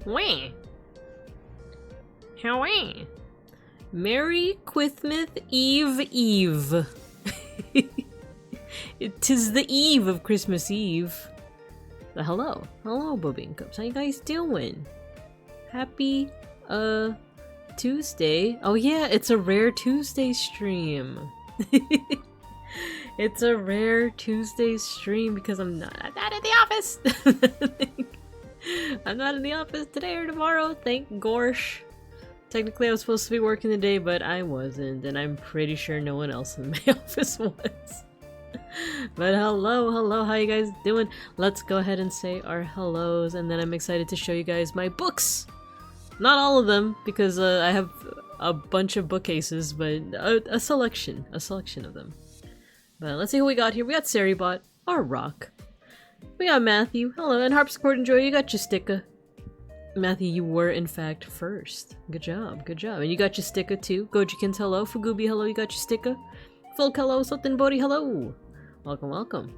Wah. How Merry Quithmith Eve. Tis the eve of Christmas Eve. Hello, Bobinkups. How you guys doing? Happy Tuesday. Oh yeah, it's a rare Tuesday stream. It's a rare Tuesday stream because I'm not in the office. I'm not in the office today or tomorrow, thank gorsh. Technically I was supposed to be working today, but I wasn't, and I'm pretty sure no one else in my office was. But hello, how you guys doing? Let's go ahead and say our hellos, and then I'm excited to show you guys my books. Not all of them, because I have a bunch of bookcases, but a selection of them. But let's see who we got here. We got Saribot, our rock. We got Matthew, hello, and Harpsichord Enjoy, you got your sticker. Matthew, you were in fact first. Good job. And you got your sticker too. Gojikins, hello. Fugubi, hello, you got your sticker. Folk, hello. Sotenbori, hello. Welcome.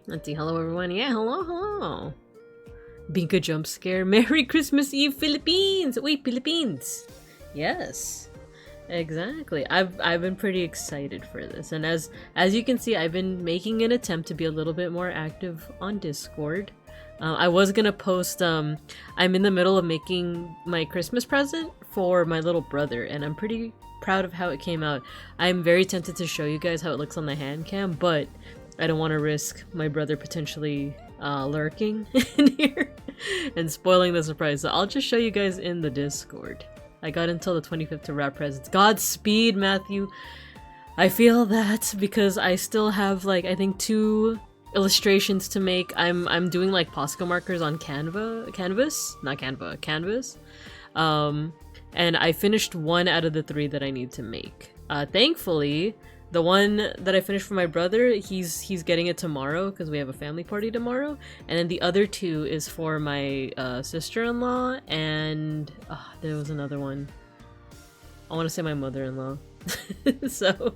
Let's see, hello everyone. Yeah, hello. Binka jump scare. Merry Christmas Eve, Philippines! Wait, Philippines! Yes. Exactly. I've been pretty excited for this, and as you can see, I've been making an attempt to be a little bit more active on Discord. I was gonna post, I'm in the middle of making my Christmas present for my little brother, and I'm pretty proud of how it came out. I'm very tempted to show you guys how it looks on the hand cam, but I don't want to risk my brother potentially lurking in here and spoiling the surprise, so I'll just show you guys in the Discord. I got until the 25th to wrap presents. Godspeed, Matthew! I feel that because I still have, like, I think 2 illustrations to make. I'm doing like Posca markers on canvas. And I finished 1 out of the 3 that I need to make. Thankfully, the one that I finished for my brother, he's getting it tomorrow because we have a family party tomorrow, and then the other 2 is for my sister-in-law, and there was another one. I want to say my mother-in-law. so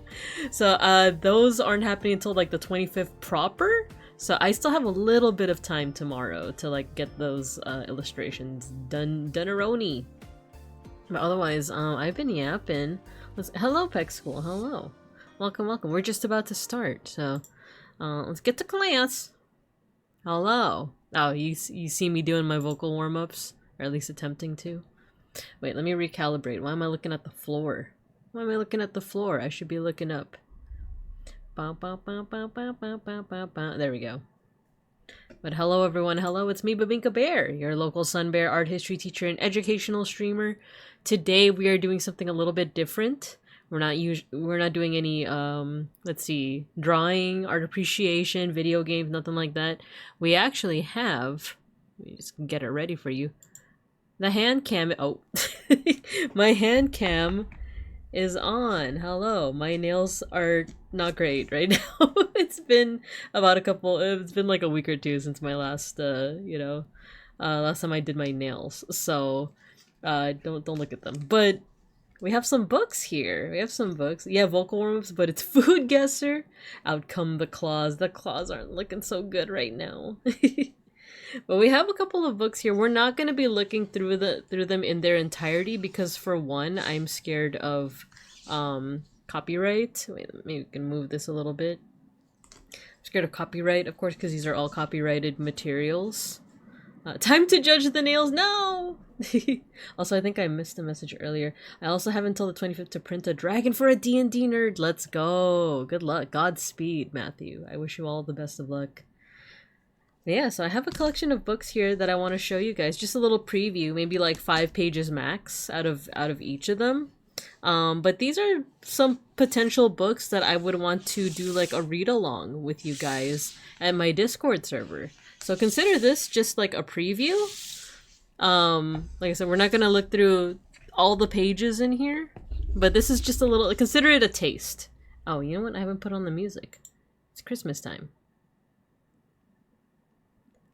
those aren't happening until like the 25th proper, so I still have a little bit of time tomorrow to like get those illustrations done-a-roni. But otherwise, I've been yapping. Hello, Peck School. Hello, welcome. We're just about to start, so let's get to class. Hello. Oh, you see me doing my vocal warm-ups, or at least attempting to. Wait, let me recalibrate. Why am I looking at the floor? I should be looking up. There we go. But hello everyone, hello, it's me, Babinka Bear, your local Sun Bear art history teacher and educational streamer. Today we are doing something a little bit different. We're not doing any let's see, drawing, art appreciation, video games, nothing like that. We actually have, let me just get it ready for you. The hand cam, my hand cam is on. Hello, my nails are not great right now. It's been like a week or 2 since my last last time I did my nails, so don't look at them. But we have some books here. Yeah, vocal warm-ups, but it's Food Guesser. Out come the claws. The claws aren't looking so good right now. But we have a couple of books here. We're not going to be looking through them in their entirety because, for one, I'm scared of copyright. Wait, maybe we can move this a little bit. I'm scared of copyright, of course, because these are all copyrighted materials. Time to judge the nails. No! Also, I think I missed a message earlier. I also have until the 25th to print a dragon for a D&D nerd. Let's go. Good luck. Godspeed, Matthew. I wish you all the best of luck. Yeah, so I have a collection of books here that I want to show you guys. Just a little preview, maybe like 5 pages max out of each of them. But these are some potential books that I would want to do like a read-along with you guys at my Discord server. So consider this just like a preview. Like I said, we're not going to look through all the pages in here, but this is just a little, consider it a taste. Oh, you know what? I haven't put on the music. It's Christmas time.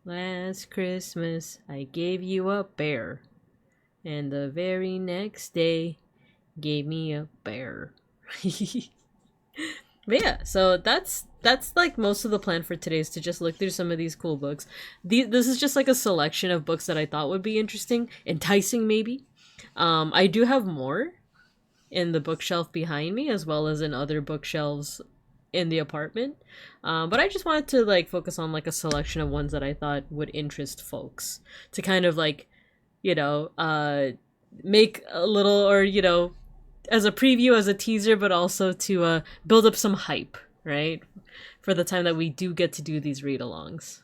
Last Christmas, I gave you a bear, and the very next day, gave me a bear. But yeah, so that's like most of the plan for today, is to just look through some of these cool books. This is just like a selection of books that I thought would be interesting, enticing maybe. I do have more in the bookshelf behind me, as well as in other bookshelves in the apartment. But I just wanted to like focus on like a selection of ones that I thought would interest folks, to kind of like, you know, make a little, or as a preview, as a teaser, but also to build up some hype, right? For the time that we do get to do these read-alongs.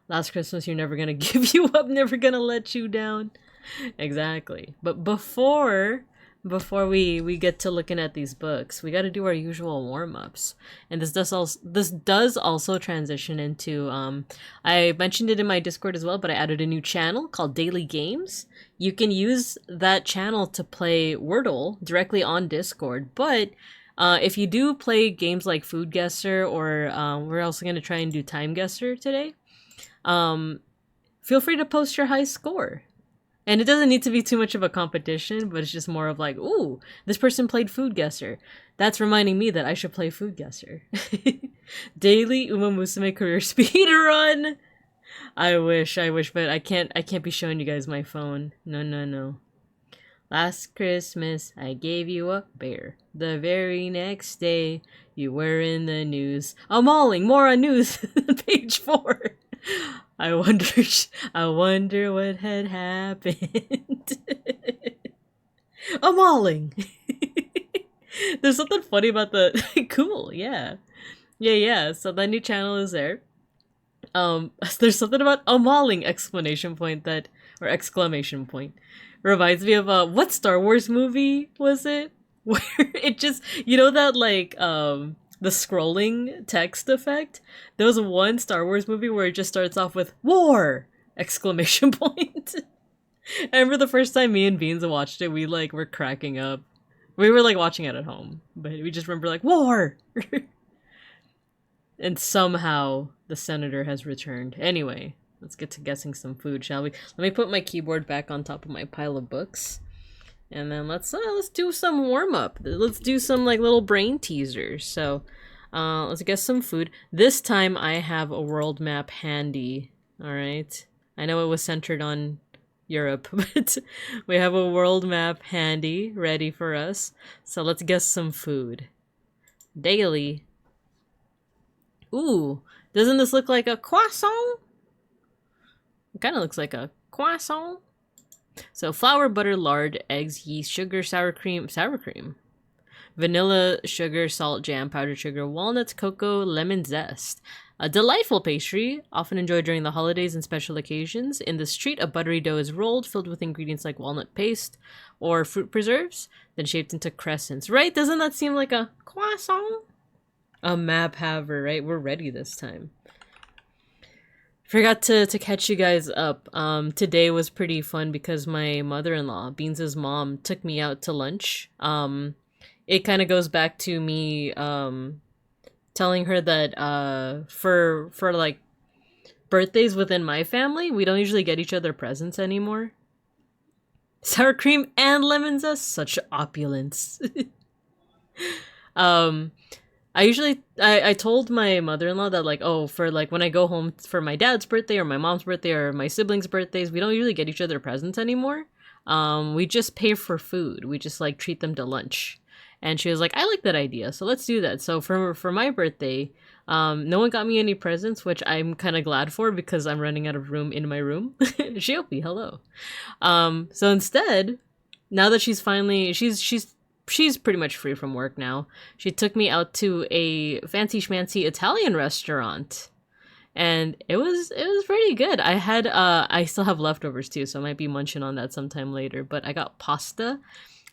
Last Christmas, you're never gonna give you up, never gonna let you down. Exactly. But before we get to looking at these books, we got to do our usual warm-ups. And this does also transition into I mentioned it in my Discord as well, but I added a new channel called Daily Games. You can use that channel to play Wordle directly on Discord, but if you do play games like Food Guesser, or we're also going to try and do Time Guesser today, feel free to post your high score. And it doesn't need to be too much of a competition, but it's just more of like, ooh, this person played Food Guesser. That's reminding me that I should play Food Guesser. Daily Uma Musume career speed run. I wish, but I can't be showing you guys my phone. No. Last Christmas, I gave you a bear. The very next day, you were in the news. I'm mauling, more on news, page 4. I wonder what had happened. A mauling. There's something funny about the cool, yeah. So that new channel is there. There's something about a mauling exclamation point reminds me of what Star Wars movie was it? Where it just, that like the scrolling text effect. There was one Star Wars movie where it just starts off with war exclamation point. I remember the first time me and Beans watched it, we like were cracking up. We were like watching it at home, but we just remember like war. And somehow the senator has returned. Anyway, let's get to guessing some food, shall we? Let me put my keyboard back on top of my pile of books. And then let's do some warm-up. Let's do some like little brain teasers. So let's guess some food. This time I have a world map handy. Alright. I know it was centered on Europe, but we have a world map handy, ready for us. So let's guess some food. Daily. Ooh, doesn't this look like a croissant? It kind of looks like a croissant. So flour, butter, lard, eggs, yeast, sugar, sour cream, vanilla, sugar, salt, jam, powdered sugar, walnuts, cocoa, lemon zest. A delightful pastry, often enjoyed during the holidays and special occasions. In this treat, a buttery dough is rolled, filled with ingredients like walnut paste or fruit preserves, then shaped into crescents. Right? Doesn't that seem like a croissant? A map haver, right? We're ready this time. Forgot to catch you guys up. Today was pretty fun because my mother-in-law, Beans' mom, took me out to lunch. It kind of goes back to me telling her that for like birthdays within my family, we don't usually get each other presents anymore. Sour cream and lemon zest, such opulence. I told my mother-in-law that like, oh, for like when I go home for my dad's birthday or my mom's birthday or my siblings' birthdays, we don't usually get each other presents anymore. We just pay for food. We just like treat them to lunch. And she was like, I like that idea, so let's do that. So for my birthday, no one got me any presents, which I'm kind of glad for because I'm running out of room in my room. Shiopi, hello. So instead, now that she's pretty much free from work now, she took me out to a fancy schmancy Italian restaurant. And it was pretty good. I still have leftovers too, so I might be munching on that sometime later. But I got pasta.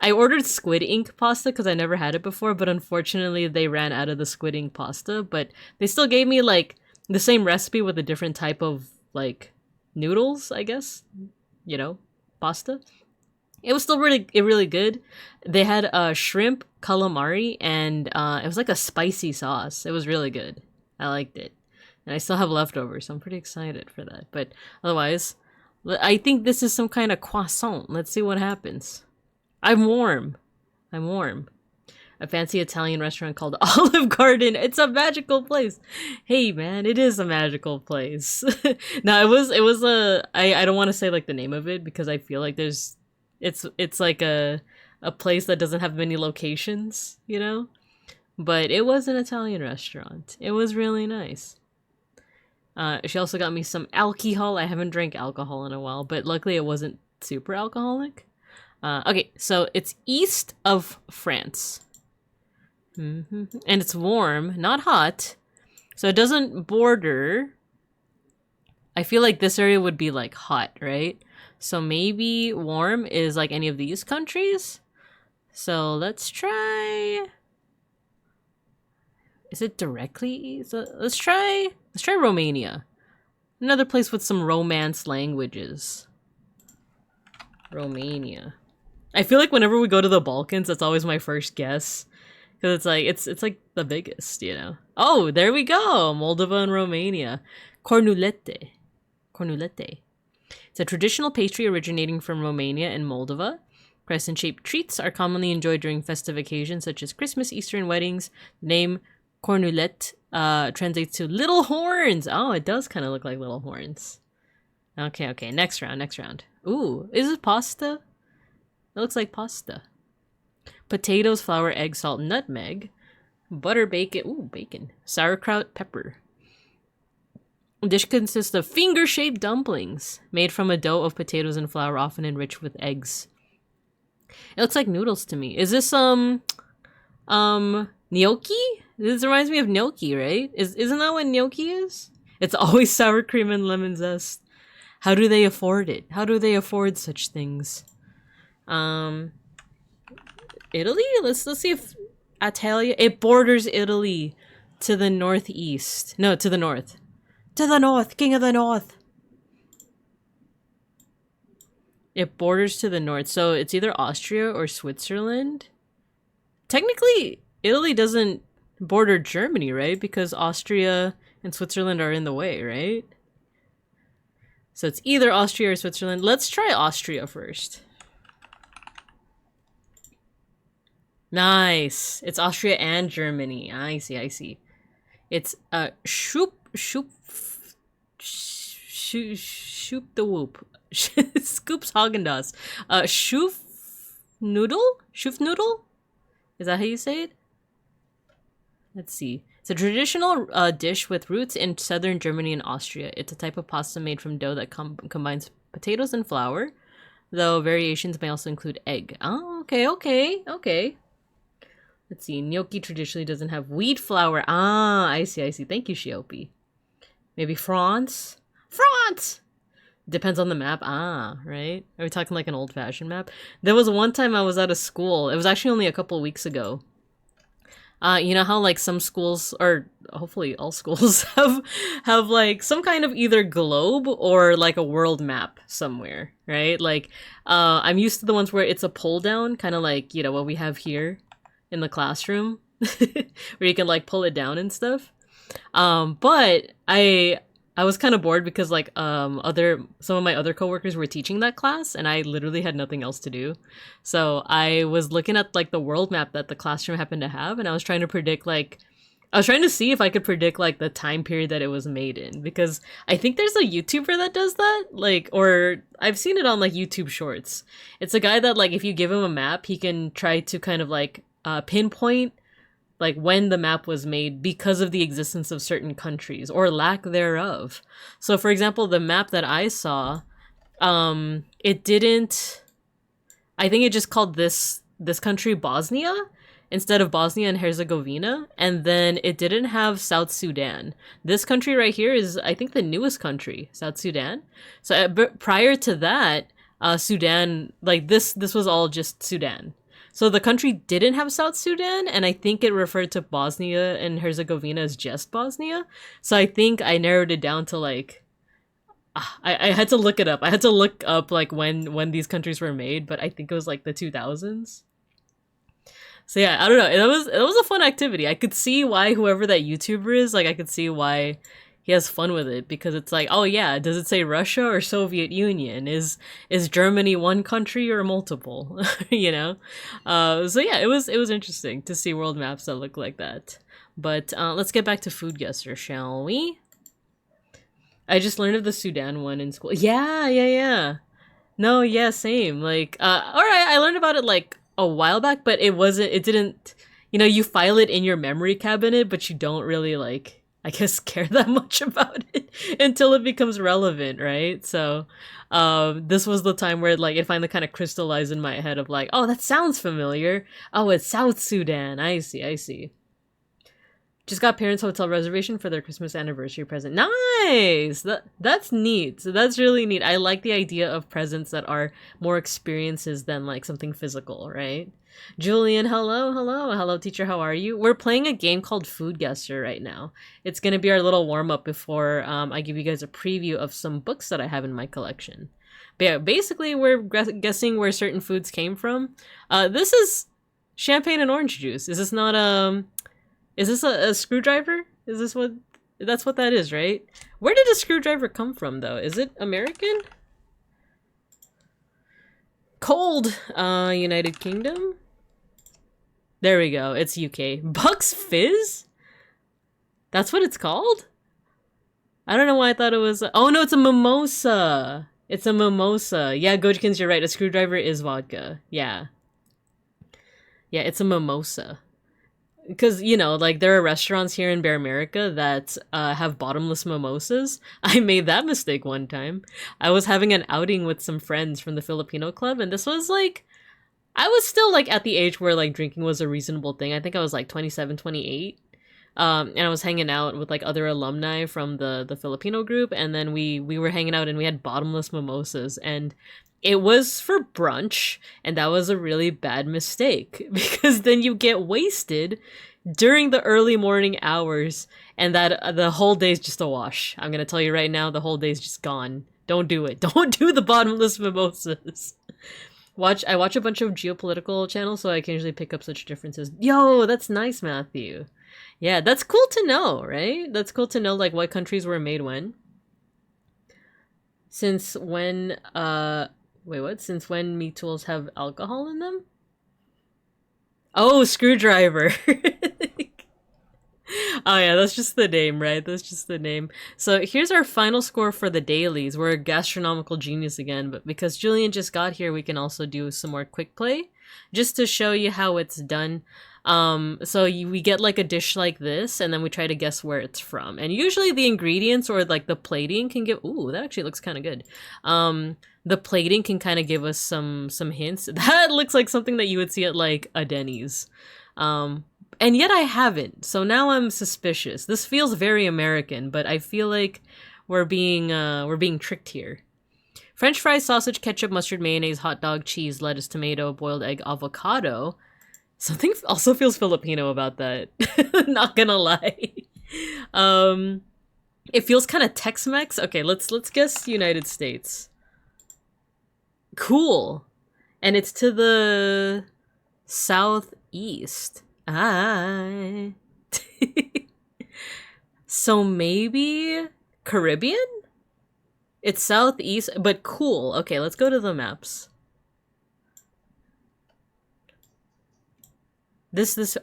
I ordered squid ink pasta because I never had it before, but unfortunately they ran out of the squid ink pasta. But they still gave me like the same recipe with a different type of like noodles, I guess. Pasta. It was still really good. They had shrimp calamari, and it was like a spicy sauce. It was really good. I liked it. And I still have leftovers, so I'm pretty excited for that. But otherwise, I think this is some kind of croissant. Let's see what happens. I'm warm. a fancy Italian restaurant called Olive Garden. It's a magical place. Hey man, it is a magical place. No, it was I don't want to say like the name of it because I feel like it's like a place that doesn't have many locations, you know? But it was an Italian restaurant. It was really nice. She also got me some alcohol. I haven't drank alcohol in a while, but luckily it wasn't super alcoholic. Okay, so it's east of France. And it's warm, not hot. So it doesn't border. I feel like this area would be like hot, right? So maybe warm is like any of these countries. So let's try... Is it directly? So let's try Romania. Another place with some Romance languages. Romania. I feel like whenever we go to the Balkans, that's always my first guess. Because it's like the biggest, you know. Oh, there we go! Moldova and Romania. Cornulete. Cornulete. It's a traditional pastry originating from Romania and Moldova. Crescent-shaped treats are commonly enjoyed during festive occasions such as Christmas, Easter, and weddings. The name cornulet translates to little horns. Oh, it does kind of look like little horns. Okay, next round. Ooh, is it pasta? It looks like pasta. Potatoes, flour, egg, salt, nutmeg, butter, bacon. Ooh, bacon. Sauerkraut, pepper. The dish consists of finger-shaped dumplings made from a dough of potatoes and flour, often enriched with eggs. It looks like noodles to me. Is this gnocchi? This reminds me of gnocchi, right? Isn't that what gnocchi is? It's always sour cream and lemon zest. How do they afford it? How do they afford such things? Italy? Let's see if Italia. It borders Italy to the northeast. No, to the north. To the north, king of the north. It borders to the north, so it's either Austria or Switzerland. Technically, Italy doesn't border Germany, right? Because Austria and Switzerland are in the way, right? So it's either Austria or Switzerland. Let's try Austria first. Nice. It's Austria and Germany. I see. It's shoop the whoop. Scoops Haagen-Dazs. Schuf noodle? Is that how you say it? Let's see. It's a traditional dish with roots in southern Germany and Austria. It's a type of pasta made from dough that combines potatoes and flour, though variations may also include egg. Oh, okay. Let's see. Gnocchi traditionally doesn't have wheat flour. Ah, I see. Thank you, Shiopi. Maybe France? France! Depends on the map. Ah, right? Are we talking like an old-fashioned map? There was one time I was at a school. It was actually only a couple weeks ago. You know how like some schools, or hopefully all schools, have like some kind of either globe or like a world map somewhere, right? Like, I'm used to the ones where it's a pull down, kind of like, you know, what we have here in the classroom, where you can like pull it down and stuff. But I was kind of bored because like some of my other coworkers were teaching that class and I literally had nothing else to do. So I was looking at like the world map that the classroom happened to have, and I was trying to see if I could predict like the time period that it was made in, because I think there's a YouTuber that does that, like, or I've seen it on like YouTube Shorts. It's a guy that like if you give him a map, he can try to kind of like pinpoint like when the map was made because of the existence of certain countries or lack thereof. So for example, the map that I saw, it didn't, I think it just called this country Bosnia instead of Bosnia and Herzegovina, and then it didn't have South Sudan. This country right here is, I think, the newest country, South Sudan. So prior to that, Sudan, like this was all just Sudan. So the country didn't have South Sudan, and I think it referred to Bosnia and Herzegovina as just Bosnia. So I think I narrowed it down to like, I had to look it up. I had to look up like when these countries were made, but I think it was like the 2000s. So yeah, I don't know. It was a fun activity. I could see why whoever that YouTuber is, like I could see why he has fun with it because it's like, oh yeah, does it say Russia or Soviet Union? Is Germany one country or multiple? You know? So yeah, it was interesting to see world maps that look like that. But let's get back to food guesser, shall we? I just learned of the Sudan one in school. Yeah. No, yeah, same. Like, alright, I learned about it like a while back, but it didn't, you know, you file it in your memory cabinet, but you don't really like, I guess, care that much about it until it becomes relevant, right? So, this was the time where like it finally kind of crystallized in my head of like, oh, that sounds familiar. Oh, it's South Sudan. I see. Just got parents' hotel reservation for their Christmas anniversary present. Nice! That's neat. So that's really neat. I like the idea of presents that are more experiences than like something physical, right? Julian, hello, teacher, how are you? We're playing a game called Food Guesser right now. It's gonna be our little warm-up before I give you guys a preview of some books that I have in my collection. But yeah, basically we're guessing where certain foods came from. This is champagne and orange juice. Is this not is this a screwdriver? Is this what... That's what that is, right? Where did a screwdriver come from, though? Is it American? Cold! United Kingdom? There we go. It's UK. Bucks Fizz? That's what it's called? I don't know why I thought it was... Oh, no, it's a mimosa! It's a mimosa. Yeah, Gojikins, you're right. A screwdriver is vodka. Yeah. Yeah, it's a mimosa. Because, you know, like, there are restaurants here in Bear America that have bottomless mimosas. I made that mistake one time. I was having an outing with some friends from the Filipino club, and this was, like... I was still, like, at the age where, like, drinking was a reasonable thing. I think I was, like, 27, 28. And I was hanging out with, like, other alumni from the Filipino group, and then we were hanging out, and we had bottomless mimosas, and... It was for brunch, and that was a really bad mistake, because then you get wasted during the early morning hours, and that the whole day's just a wash. I'm gonna tell you right now, the whole day's just gone. Don't do it. Don't do the bottomless mimosas. I watch a bunch of geopolitical channels, so I can usually pick up such differences. Yo, that's nice, Matthew. Yeah, that's cool to know, right? That's cool to know, like, what countries were made when. Since when, wait, what? Since when meat tools have alcohol in them? Oh, screwdriver. Oh yeah, that's just the name, right? That's just the name. So here's our final score for the dailies. We're a gastronomical genius again, but because Julian just got here, we can also do some more quick play just to show you how it's done. We get like a dish like this, and then we try to guess where it's from. And usually the ingredients or like the plating can give... Ooh, that actually looks kind of good. The plating can kind of give us some hints. That looks like something that you would see at like a Denny's. And yet I haven't, so now I'm suspicious. This feels very American, but I feel like we're being tricked here. French fries, sausage, ketchup, mustard, mayonnaise, hot dog, cheese, lettuce, tomato, boiled egg, avocado. Something also feels Filipino about that. Not gonna lie. It feels kind of Tex-Mex. Okay, let's guess United States. Cool. And it's to the southeast. So maybe Caribbean? It's southeast, but cool. Okay, let's go to the maps.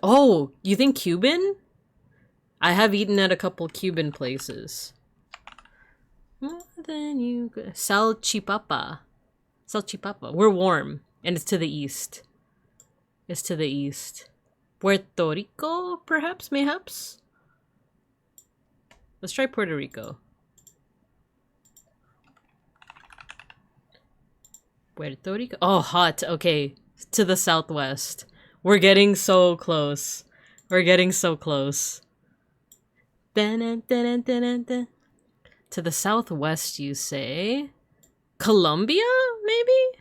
Oh, you think Cuban? I have eaten at a couple Cuban places. More than you could. Salchipapa. We're warm, and it's to the east. It's to the east. Puerto Rico, perhaps, mayhaps? Let's try Puerto Rico. Puerto Rico. Oh, hot. Okay, to the southwest. We're getting so close. We're getting so close. To the southwest, you say? Colombia, maybe?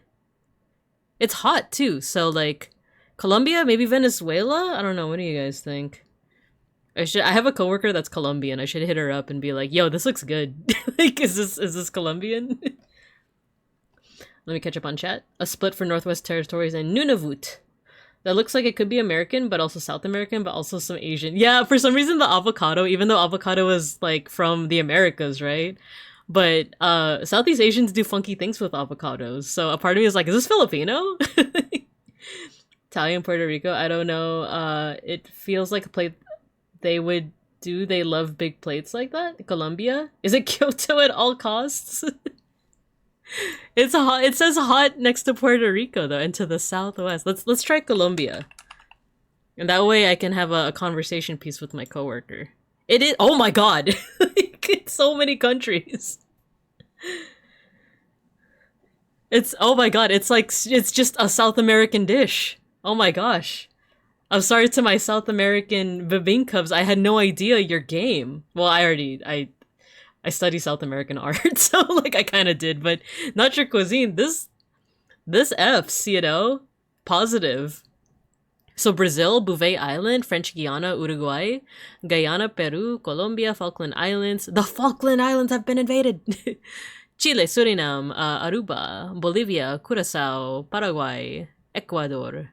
It's hot, too, so, like... Colombia? Maybe Venezuela? I don't know. What do you guys think? I have a coworker that's Colombian. I should hit her up and be like, yo, this looks good. Like, is this Colombian? Let me catch up on chat. A split for Northwest Territories and Nunavut. that looks like it could be American, but also South American, but also some Asian. Yeah, for some reason the avocado, even though avocado is like from the Americas, right? But Southeast Asians do funky things with avocados. So a part of me is like, is this Filipino? Italian, Puerto Rico, I don't know. It feels like a plate they would do. They love big plates like that. Colombia? Is it Kyoto at all costs? It's hot. It says hot next to Puerto Rico though, and to the southwest. Let's try Colombia, and that way I can have a conversation piece with my coworker. It is. Oh my god, it's so many countries. It's oh my god. It's like it's just a South American dish. Oh my gosh. I'm sorry to my South American BINKA'S. I had no idea your game. Well, I study South American art, so like I kind of did, but not your cuisine. This F's, you know, positive. So Brazil, Bouvet Island, French Guiana, Uruguay, Guyana, Peru, Colombia, Falkland Islands. The Falkland Islands have been invaded. Chile, Suriname, Aruba, Bolivia, Curacao, Paraguay, Ecuador,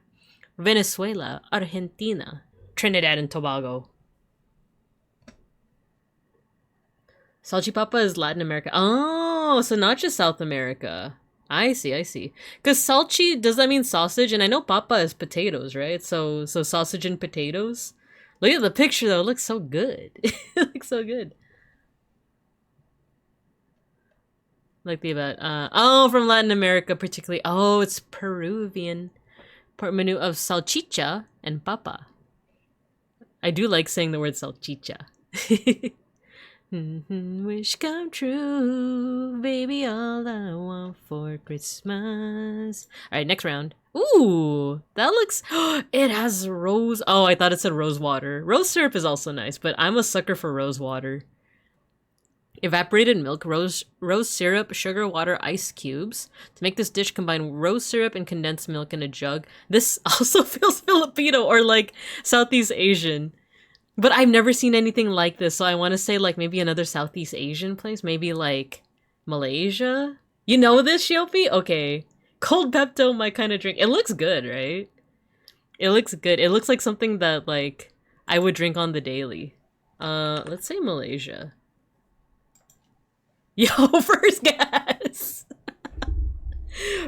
Venezuela, Argentina, Trinidad and Tobago. Salchipapa is Latin America. Oh, so not just South America. I see, I see. Because salchi, does that mean sausage? And I know papa is potatoes, right? So sausage and potatoes. Look at the picture though, it looks so good. It looks so good. Like the about, oh, from Latin America particularly. Oh, it's Peruvian. Part menu of salchicha and papa. I do like saying the word salchicha. Wish come true, baby, all I want for Christmas. All right, next round. Ooh, that looks, it has rose. Oh, I thought it said rose water. Rose syrup is also nice, but I'm a sucker for rose water. Evaporated milk, rose syrup, sugar, water, ice cubes. To make this dish, combine rose syrup and condensed milk in a jug. This also feels Filipino or like Southeast Asian. But I've never seen anything like this, so I want to say like maybe another Southeast Asian place, maybe like Malaysia. You know this, Shiopi? Okay. Cold Pepto, my kind of drink. It looks good, right? It looks good. It looks like something that like I would drink on the daily. Let's say Malaysia. Yo, first guess.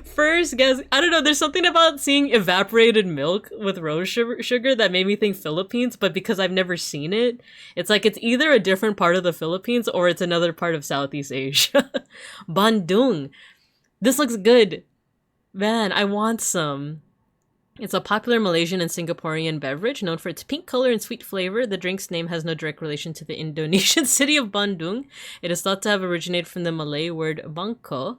First guess. I don't know, there's something about seeing evaporated milk with rose sugar that made me think Philippines, but because I've never seen it, it's like it's either a different part of the Philippines or it's another part of Southeast Asia. Bandung. This looks good. Man, I want some. It's a popular Malaysian and Singaporean beverage known for its pink color and sweet flavor. The drink's name has no direct relation to the Indonesian city of Bandung. It is thought to have originated from the Malay word bangko,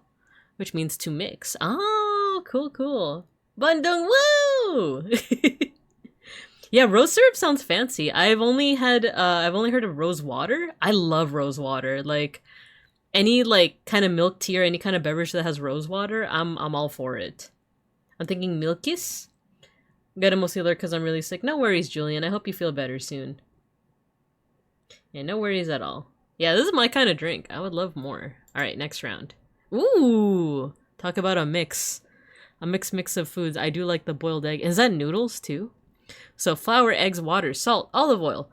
which means to mix. Oh, cool, cool. Bandung, woo! Yeah, rose syrup sounds fancy. I've only heard of rose water. I love rose water. Like any like kind of milk tea or any kind of beverage that has rose water, I'm all for it. I'm thinking Milkis. Got a mostly alert because I'm really sick. No worries, Julian. I hope you feel better soon. Yeah, no worries at all. Yeah, this is my kind of drink. I would love more. All right, next round. Ooh, talk about a mix. A mix of foods. I do like the boiled egg. Is that noodles too? So flour, eggs, water, salt, olive oil,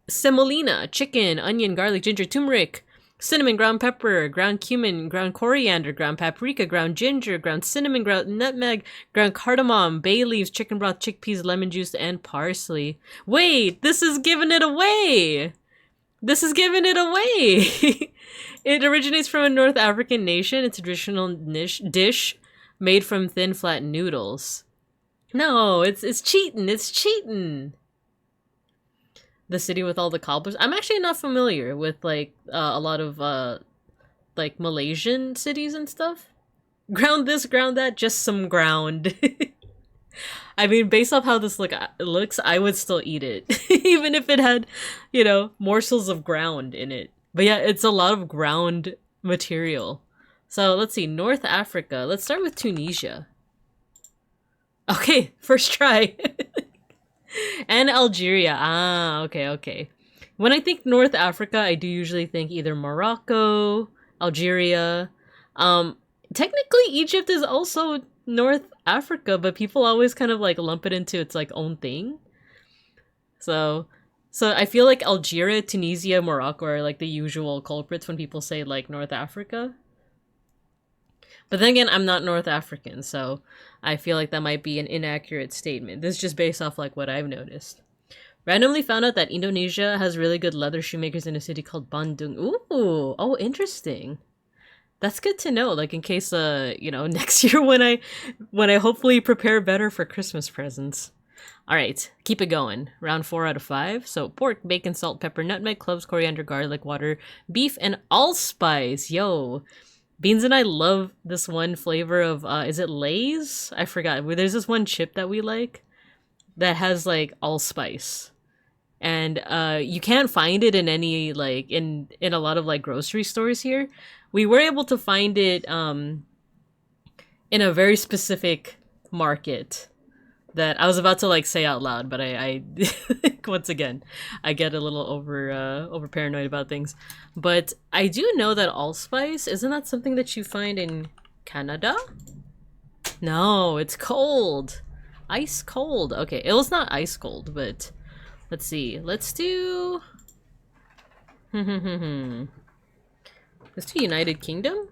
semolina, chicken, onion, garlic, ginger, turmeric, cinnamon, ground pepper, ground cumin, ground coriander, ground paprika, ground ginger, ground cinnamon, ground nutmeg, ground cardamom, bay leaves, chicken broth, chickpeas, lemon juice, and parsley. Wait, this is giving it away! This is giving it away! It originates from a North African nation. It's a traditional dish made from thin, flat noodles. No, it's cheating. It's cheating. The city with all the cobblers. I'm actually not familiar with like a lot of like Malaysian cities and stuff. Ground this, ground that, just some ground. I mean, based off how this looks, I would still eat it, even if it had, you know, morsels of ground in it. But yeah, it's a lot of ground material. So let's see, North Africa. Let's start with Tunisia. Okay, first try. And Algeria. Ah, okay. When I think North Africa, I do usually think either Morocco, Algeria. Technically, Egypt is also North Africa, but people always kind of like lump it into its like own thing. So I feel like Algeria, Tunisia, Morocco are like the usual culprits when people say like North Africa. But then again, I'm not North African, so I feel like that might be an inaccurate statement. This is just based off like what I've noticed. Randomly found out that Indonesia has really good leather shoemakers in a city called Bandung. Ooh, oh, interesting. That's good to know. Like in case, next year when I hopefully prepare better for Christmas presents. All right, keep it going. Round 4 out of 5. So pork, bacon, salt, pepper, nutmeg, cloves, coriander, garlic, water, beef, and allspice. Yo, Beans and I love this one flavor of is it Lay's? I forgot. There's this one chip that we like that has like allspice. And you can't find it in any like in a lot of like grocery stores here. We were able to find it in a very specific market that I was about to like say out loud, but I once again I get a little over paranoid about things. But I do know that allspice, isn't that something that you find in Canada? No, it's cold. Ice cold. Okay, it was not ice cold, but let's see. Let's do let's do United Kingdom.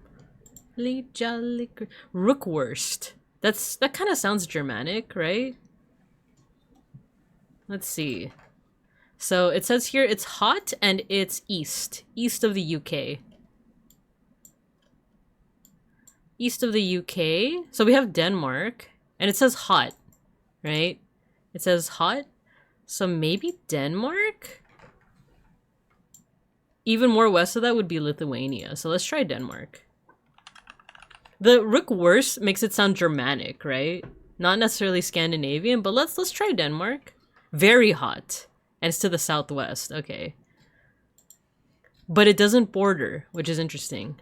Rookwurst. That kind of sounds Germanic, right? Let's see. So it says here it's hot and it's east of the UK. East of the UK. So we have Denmark, and it says hot, right? It says hot. So maybe Denmark? Even more west of that would be Lithuania. So let's try Denmark. The Rookwurst makes it sound Germanic, right? Not necessarily Scandinavian, but let's try Denmark. Very hot. And it's to the southwest. Okay. But it doesn't border, which is interesting.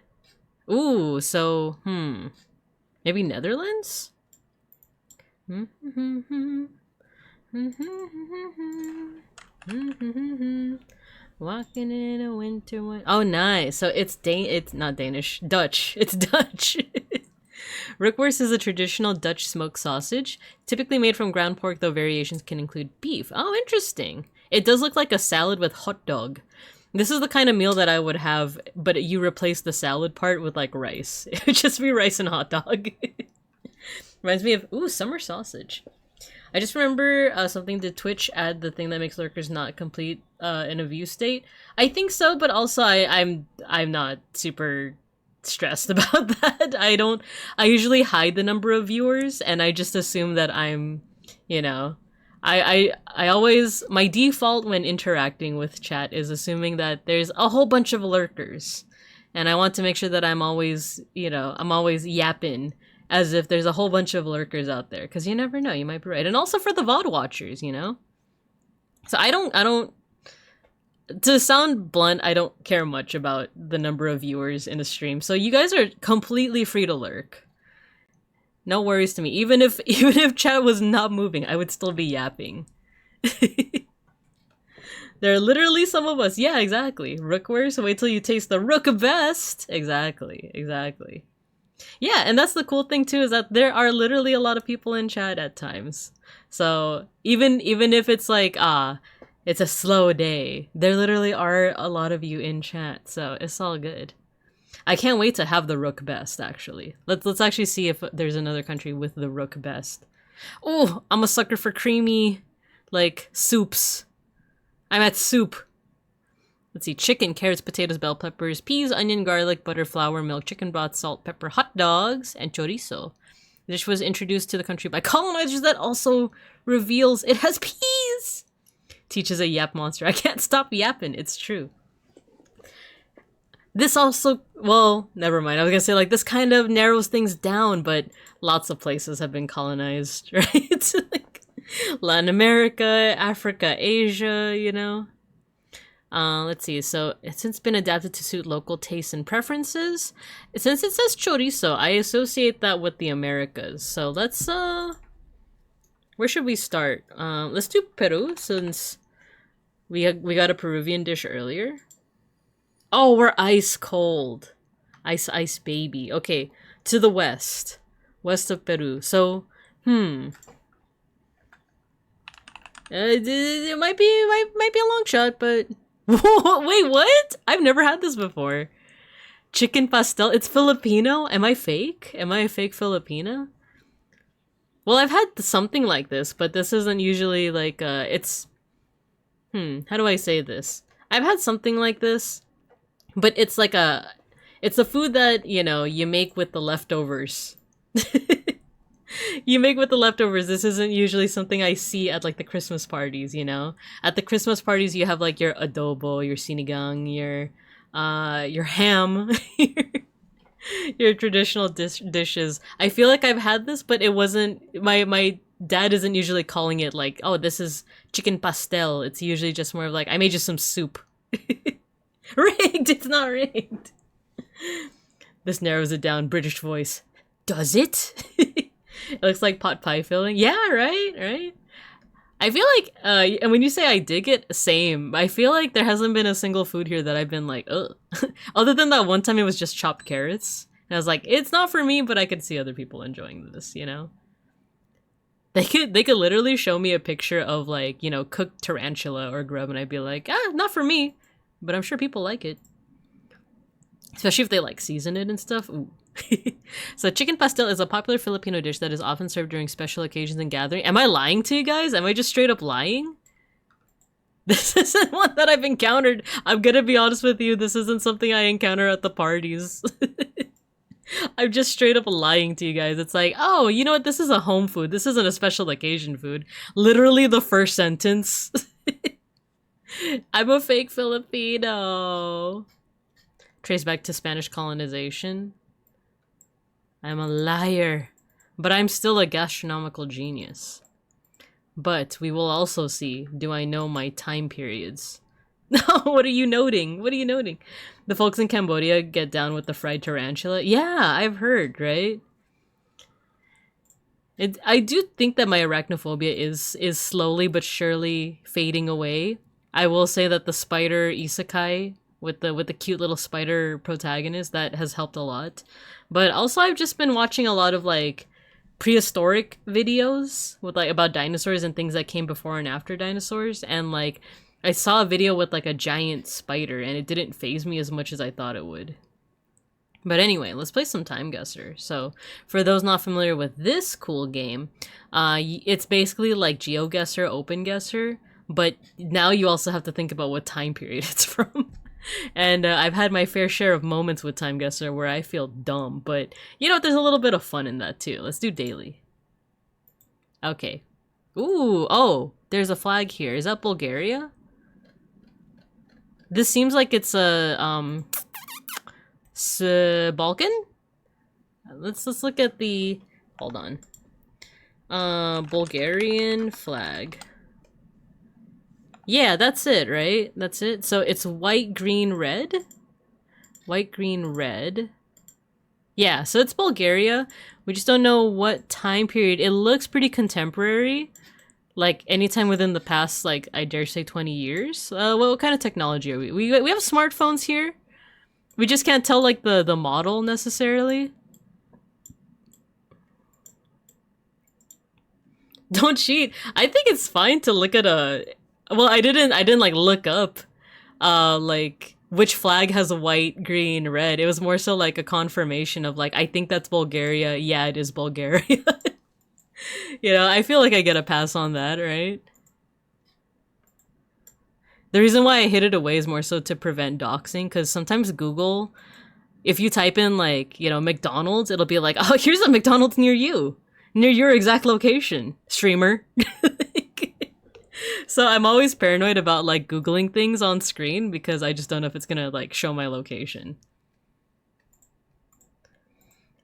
Ooh, so, maybe Netherlands? Walking in a winter one. Oh, nice. So it's not Danish. Dutch. It's Dutch. Rookwurst is a traditional Dutch smoked sausage, typically made from ground pork, though variations can include beef. Oh, interesting. It does look like a salad with hot dog. This is the kind of meal that I would have, but you replace the salad part with like rice. It would just be rice and hot dog. Reminds me of, summer sausage. I just remember something. Did Twitch add the thing that makes lurkers not complete in a view state? I think so, but also I'm not super stressed about that. I usually hide the number of viewers, and I just assume that I'm, I always, my default when interacting with chat is assuming that there's a whole bunch of lurkers, and I want to make sure that I'm always, I'm always yapping as if there's a whole bunch of lurkers out there, because you never know, you might be right. And also for the VOD watchers, So I don't, to sound blunt, I don't care much about the number of viewers in a stream. So you guys are completely free to lurk. No worries to me. Even if chat was not moving, I would still be yapping. There are literally some of us. Yeah, exactly. Rookwurst, wait till you taste the rook best. Exactly. Yeah, and that's the cool thing too, is that there are literally a lot of people in chat at times. So even if it's like, it's a slow day, there literally are a lot of you in chat, so it's all good. I can't wait to have the rook best, actually. Let's actually see if there's another country with the rook best. Oh, I'm a sucker for creamy, like, soups. I'm at soup. Let's see, chicken, carrots, potatoes, bell peppers, peas, onion, garlic, butter, flour, milk, chicken broth, salt, pepper, hot dogs, and chorizo. The dish was introduced to the country by colonizers that also reveals it has peas! Teaches a yap monster. I can't stop yapping, it's true. This also, well, never mind. I was gonna say, like, this kind of narrows things down, but lots of places have been colonized, right? Like, Latin America, Africa, Asia, Let's see. So it's since been adapted to suit local tastes and preferences. Since it says chorizo, I associate that with the Americas. So let's, where should we start? Let's do Peru, since we got a Peruvian dish earlier. Oh, we're ice cold. Ice baby. Okay, to the west. west of Peru. So, it might be a long shot, but wait, what? I've never had this before. Chicken pastel. It's Filipino. Am I fake? Am I a fake Filipina? Well, I've had something like this, but this isn't usually like it's how do I say this? I've had something like this, but it's like it's a food that, you know, you make with the leftovers. You make with the leftovers. This isn't usually something I see at like the Christmas parties, you know? At the Christmas parties, you have like your adobo, your sinigang, your ham, your traditional dishes. I feel like I've had this, but it wasn't, my dad isn't usually calling it like, oh, this is chicken pastel. It's usually just more of like, I made you some soup. Rigged! It's not rigged. This narrows it down. British voice. Does it? It looks like pot pie filling. Yeah, right? I feel like, and when you say I dig it, same. I feel like there hasn't been a single food here that I've been like, ugh. Other than that one time it was just chopped carrots. And I was like, it's not for me, but I could see other people enjoying this, you know? They could literally show me a picture of like, you know, cooked tarantula or grub, and I'd be like, not for me. But I'm sure people like it. Especially if they like season it and stuff. Ooh. So chicken pastel is a popular Filipino dish that is often served during special occasions and gatherings. Am I lying to you guys? Am I just straight up lying? This isn't one that I've encountered. I'm gonna be honest with you. This isn't something I encounter at the parties. I'm just straight up lying to you guys. It's like, oh, you know what? This is a home food. This isn't a special occasion food. Literally the first sentence. I'm a fake Filipino. Trace back to Spanish colonization. I'm a liar, but I'm still a gastronomical genius. But we will also see, do I know my time periods? No, what are you noting? What are you noting? The folks in Cambodia get down with the fried tarantula? Yeah, I've heard, right? I do think that my arachnophobia is slowly but surely fading away. I will say that the spider isekai with the cute little spider protagonist, that has helped a lot. But also I've just been watching a lot of like prehistoric videos with like about dinosaurs and things that came before and after dinosaurs, and like I saw a video with like a giant spider and it didn't faze me as much as I thought it would. But anyway, let's play some Time Guesser. So for those not familiar with this cool game, it's basically like GeoGuessr, Open Guesser, but now you also have to think about what time period it's from. And I've had my fair share of moments with Time Guesser where I feel dumb, but you know what, there's a little bit of fun in that too. Let's do daily. Okay. Ooh, oh, there's a flag here. Is that Bulgaria? This seems like it's a Balkan? Let's look at the, hold on. Bulgarian flag. Yeah, that's it, right? That's it. So it's white, green, red. White, green, red. Yeah, so it's Bulgaria. We just don't know what time period. It looks pretty contemporary. Like anytime within the past, like I dare say 20 years. What kind of technology are we? We have smartphones here. We just can't tell like the model necessarily. Don't cheat. I think it's fine to look at a, well, I didn't like look up like which flag has a white, green, red. It was more so like a confirmation of like, I think that's Bulgaria. Yeah, it is Bulgaria. You know, I feel like I get a pass on that, right? The reason why I hid it away is more so to prevent doxing, because sometimes Google, if you type in like, you know, McDonald's, it'll be like, oh, here's a McDonald's near you, near your exact location, streamer. So I'm always paranoid about like Googling things on screen because I just don't know if it's gonna like show my location.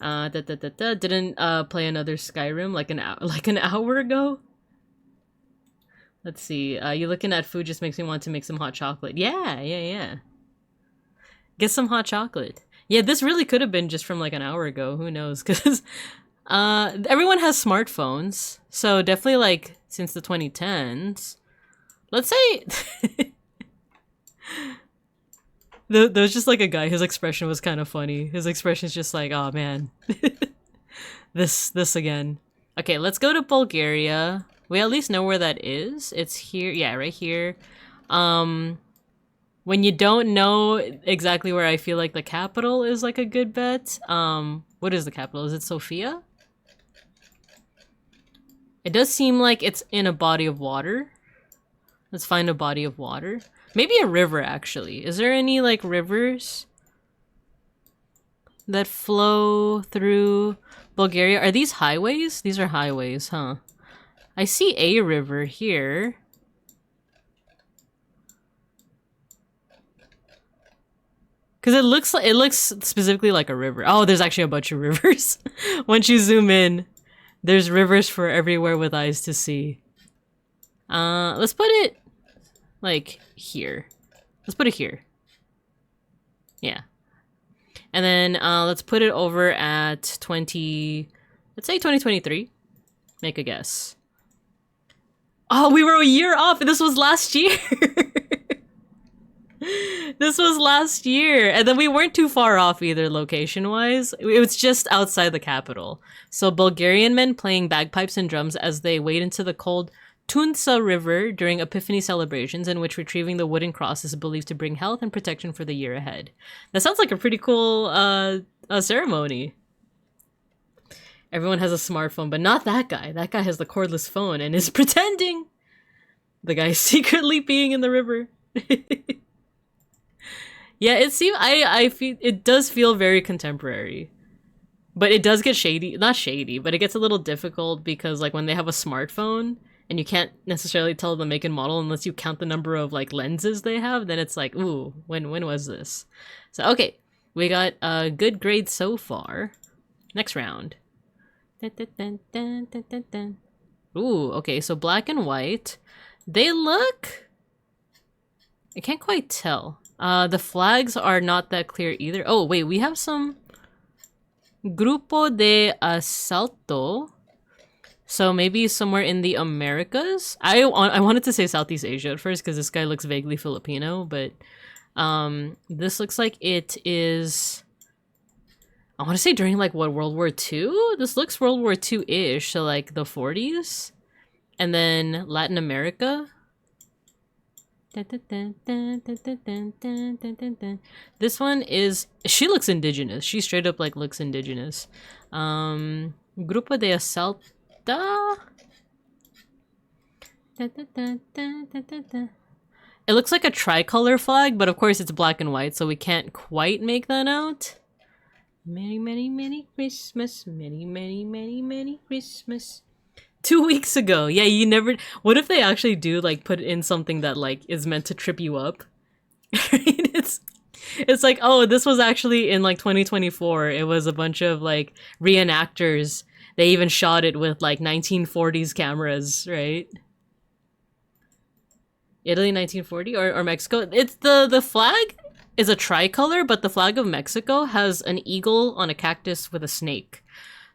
Didn't play another Skyrim like an hour ago. Let's see. You looking at food just makes me want to make some hot chocolate. Yeah. Get some hot chocolate. Yeah, this really could have been just from like an hour ago. Who knows? Because everyone has smartphones, so definitely like since the 2010s. Let's say there was just like a guy. His expression was kind of funny. His expression is just like, oh man. This again. Okay, let's go to Bulgaria. We at least know where that is. It's here. Yeah, right here. When you don't know exactly where I feel like the capital is like a good bet. What is the capital? Is it Sofia? It does seem like it's in a body of water. Let's find a body of water. Maybe a river, actually. Is there any, like, rivers that flow through Bulgaria? Are these highways? These are highways, huh? I see a river here. Because it looks specifically like a river. Oh, there's actually a bunch of rivers. Once you zoom in, there's rivers for everywhere with eyes to see. Let's put it like here. Let's put it here. Yeah. And then let's put it over at let's say 2023. Make a guess. Oh, we were a year off. This was last year. This was last year. And then we weren't too far off either location-wise. It was just outside the capital. So Bulgarian men playing bagpipes and drums as they wade into the cold Tunsa River during Epiphany celebrations, in which retrieving the wooden cross is believed to bring health and protection for the year ahead. That sounds like a pretty cool ceremony. Everyone has a smartphone, but not that guy. That guy has the cordless phone and is pretending. The guy is secretly peeing in the river. Yeah, it seems I feel it does feel very contemporary. But it does get shady. Not shady, but it gets a little difficult because like when they have a smartphone and you can't necessarily tell the make and model unless you count the number of like lenses they have, then it's like, ooh, when was this? So okay, we got a good grade so far. Next round. Ooh, okay, so black and white. They look... I can't quite tell. The flags are not that clear either. Oh, wait, we have some... Grupo de Asalto. So maybe somewhere in the Americas? I wanted to say Southeast Asia at first because this guy looks vaguely Filipino, but this looks like it is... I want to say during like what, World War II? This looks World War II-ish, so like the 40s. And then Latin America. This one is... She looks indigenous. She straight up like looks indigenous. Grupo de Asalta. It looks like a tricolor flag, but of course it's black and white, so we can't quite make that out. Merry, merry, merry Christmas. Merry, merry, merry, merry Christmas. 2 weeks ago. Yeah, you never... What if they actually do, like, put in something that, like, is meant to trip you up? It's like, oh, this was actually in, like, 2024. It was a bunch of, like, reenactors. They even shot it with, like, 1940s cameras, right? Italy 1940 or Mexico? It's the flag is a tricolor, but the flag of Mexico has an eagle on a cactus with a snake.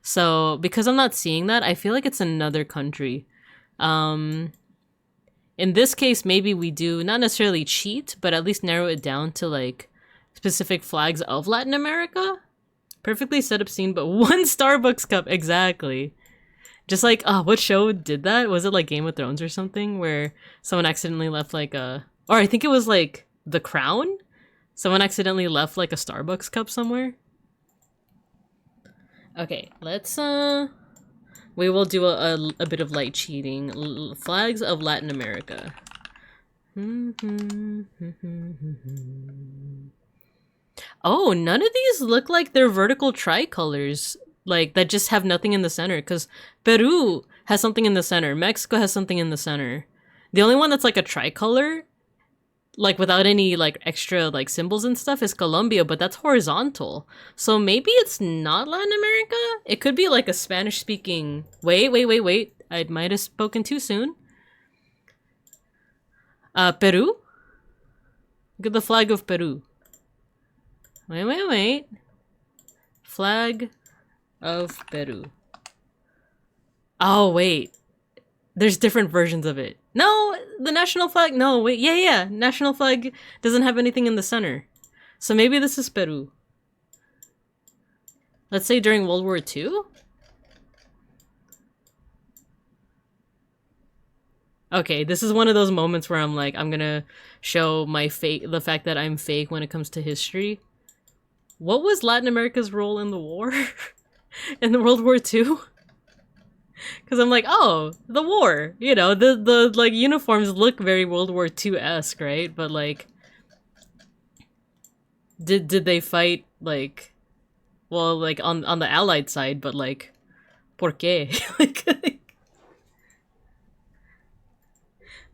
So because I'm not seeing that, I feel like it's another country. In this case, maybe we do not necessarily cheat, but at least narrow it down to like specific flags of Latin America. Perfectly set up scene, but one Starbucks cup. Exactly. Just like, what show did that? Was it like Game of Thrones or something where someone accidentally left like a... Or I think it was like The Crown? Someone accidentally left like a Starbucks cup somewhere? Okay, let's, we will do a bit of light cheating. Flags of Latin America. Oh, none of these look like they're vertical tricolors. Like, that just have nothing in the center. Because Peru has something in the center. Mexico has something in the center. The only one that's like a tricolor, like without any like extra like symbols and stuff, is Colombia, but that's horizontal. So maybe it's not Latin America? It could be like a Spanish speaking... Wait. I might have spoken too soon. Peru? Look at the flag of Peru. Wait. Flag of Peru. Oh, wait. There's different versions of it. No, the national flag. No, wait. Yeah. National flag doesn't have anything in the center. So maybe this is Peru. Let's say during World War II? Okay, this is one of those moments where I'm like, I'm gonna show the fact that I'm fake when it comes to history. What was Latin America's role in the war? In the World War II? Because I'm like, oh, the war. You know, the like uniforms look very World War II-esque, right? But like, did they fight like, well, like on the Allied side? But like, ¿por qué? like,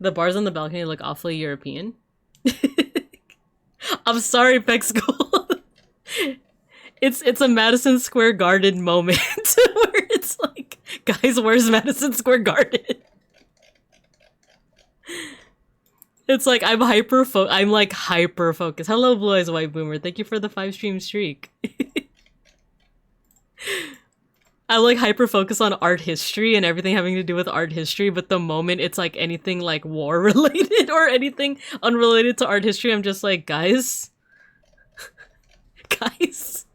the bars on the balcony look awfully European. I'm sorry, Peck School. It's a Madison Square Garden moment where it's like, guys, where's Madison Square Garden? It's like I'm like hyper focused. Hello, Blue Eyes White Boomer. Thank you for the 5-stream streak. I like hyper focus on art history and everything having to do with art history, but the moment it's like anything like war related or anything unrelated to art history, I'm just like, guys, guys,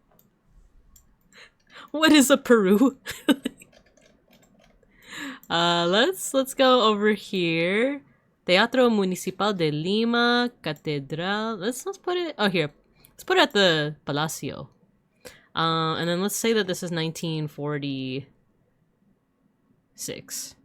what is a Peru? Let's go over here. Teatro Municipal de Lima, Catedral. Let's put it. Oh, here. Let's put it at the Palacio. And then let's say that this is 1946.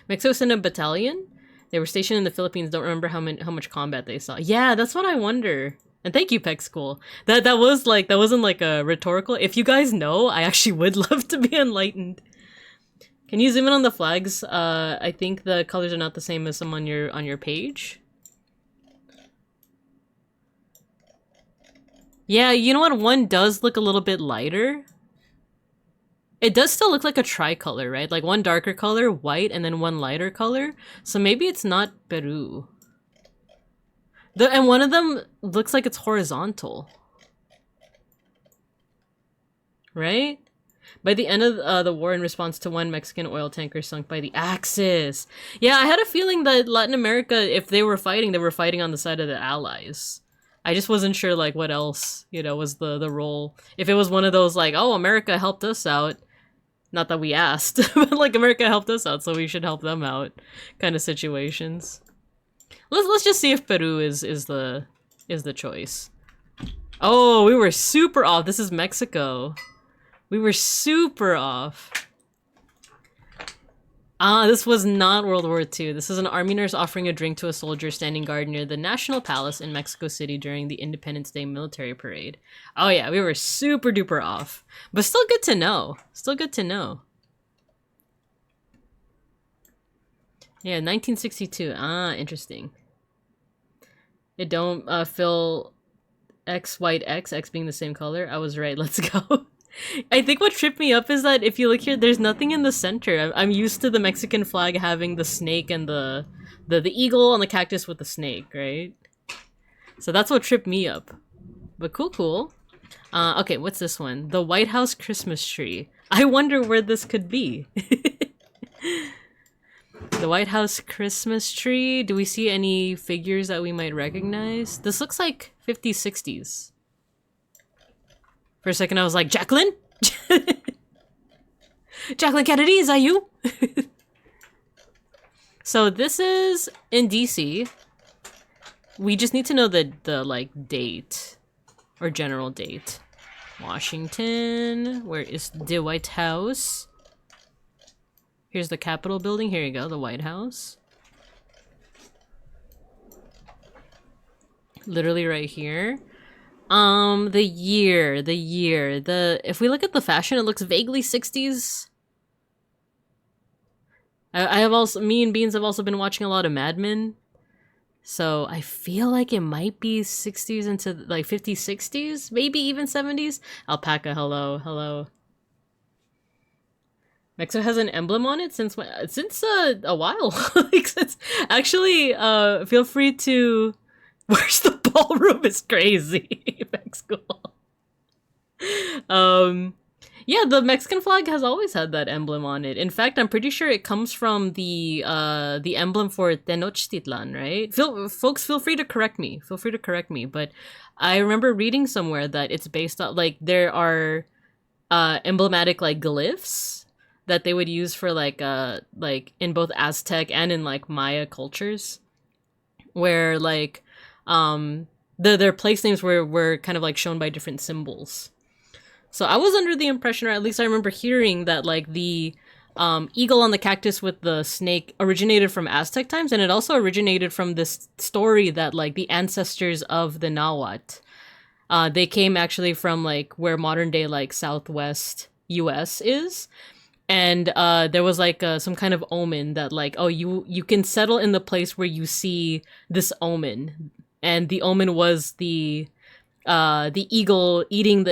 Mexico sent a battalion. They were stationed in the Philippines. Don't remember how much combat they saw. Yeah, that's what I wonder. And thank you, Peck School. That wasn't like a rhetorical. If you guys know, I actually would love to be enlightened. Can you zoom in on the flags? I think the colors are not the same as some on your page. Yeah, you know what? One does look a little bit lighter. It does still look like a tricolor, right? Like one darker color, white, and then one lighter color. So maybe it's not Peru. And one of them looks like it's horizontal. Right? By the end of the war, in response to one Mexican oil tanker sunk by the Axis. Yeah, I had a feeling that Latin America, if they were fighting on the side of the Allies. I just wasn't sure, like, what else, you know, was the role. If it was one of those, like, oh, America helped us out. Not that we asked, but, like, America helped us out, so we should help them out kind of situations. Let's just see if Peru is the choice. Oh, we were super off. This is Mexico. We were super off. Ah, this was not World War II. This is an army nurse offering a drink to a soldier standing guard near the National Palace in Mexico City during the Independence Day military parade. Oh yeah, we were super duper off. But still good to know. Still good to know. Yeah, 1962. Ah, interesting. It don't fill X, white X being the same color. I was right, let's go. I think what tripped me up is that if you look here, there's nothing in the center. I'm used to the Mexican flag having the snake and the eagle and the cactus with the snake, right? So that's what tripped me up. But cool. Okay, what's this one? The White House Christmas tree. I wonder where this could be. The White House Christmas tree. Do we see any figures that we might recognize? This looks like 50s, 60s. For a second, I was like, Jacqueline? Jacqueline Kennedy, is that you? So this is in DC. We just need to know the like date or general date. Washington. Where is the White House? Here's the Capitol building. Here you go, the White House. Literally right here. The year. If we look at the fashion, it looks vaguely 60s. Me and Beans have also been watching a lot of Mad Men. So I feel like it might be 60s into like 50s, 60s, maybe even 70s. Alpaca, hello. Mexico has an emblem on it since a while. Like, actually, feel free to. Where's the ballroom? Is crazy. Mexico. Yeah, the Mexican flag has always had that emblem on it. In fact, I'm pretty sure it comes from the emblem for Tenochtitlan, right? Folks, feel free to correct me. But I remember reading somewhere that it's based on, like, there are emblematic, like, glyphs that they would use for like in both Aztec and in like Maya cultures, where like their place names were kind of like shown by different symbols. So I was under the impression, or at least I remember hearing, that like the eagle on the cactus with the snake originated from Aztec times, and it also originated from this story that like the ancestors of the Nahuatl, they came actually from like where modern day like Southwest US is. And there was like some kind of omen that like, oh, you can settle in the place where you see this omen, and the omen was the eagle eating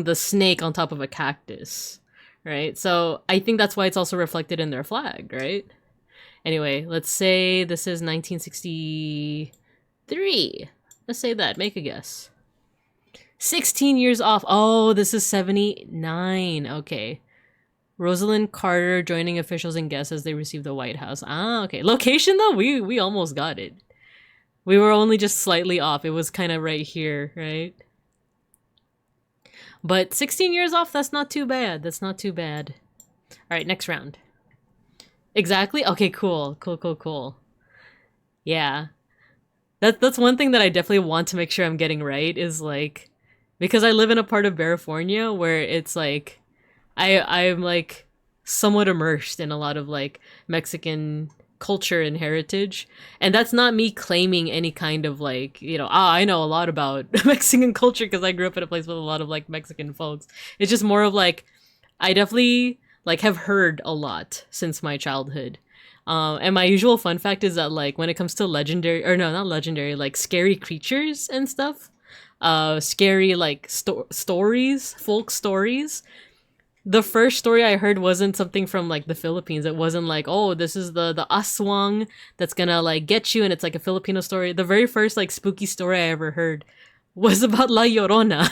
the snake on top of a cactus, right? So I think that's why it's also reflected in their flag, right? Anyway, let's say this is 1963. Let's say that. Make a guess. 16 years off. Oh, this is 79. Okay. Rosalind Carter joining officials and guests as they receive the White House. Ah, okay. Location though, we almost got it. We were only just slightly off. It was kind of right here, right? But 16 years off, that's not too bad. That's not too bad. All right, next round. Exactly? Okay, cool. Cool. Yeah. That's one thing that I definitely want to make sure I'm getting right, is like, because I live in a part of California where it's like I'm like somewhat immersed in a lot of like Mexican culture and heritage, and that's not me claiming any kind of like, you know, I know a lot about Mexican culture because I grew up in a place with a lot of like Mexican folks. It's just more of like, I definitely like have heard a lot since my childhood. And my usual fun fact is that like when it comes to legendary, or no, not legendary, like scary creatures and stuff, scary like stories, folk stories, the first story I heard wasn't something from like the Philippines. It wasn't like, oh, this is the aswang that's gonna like get you, and it's like a Filipino story. The very first like spooky story I ever heard was about La Llorona.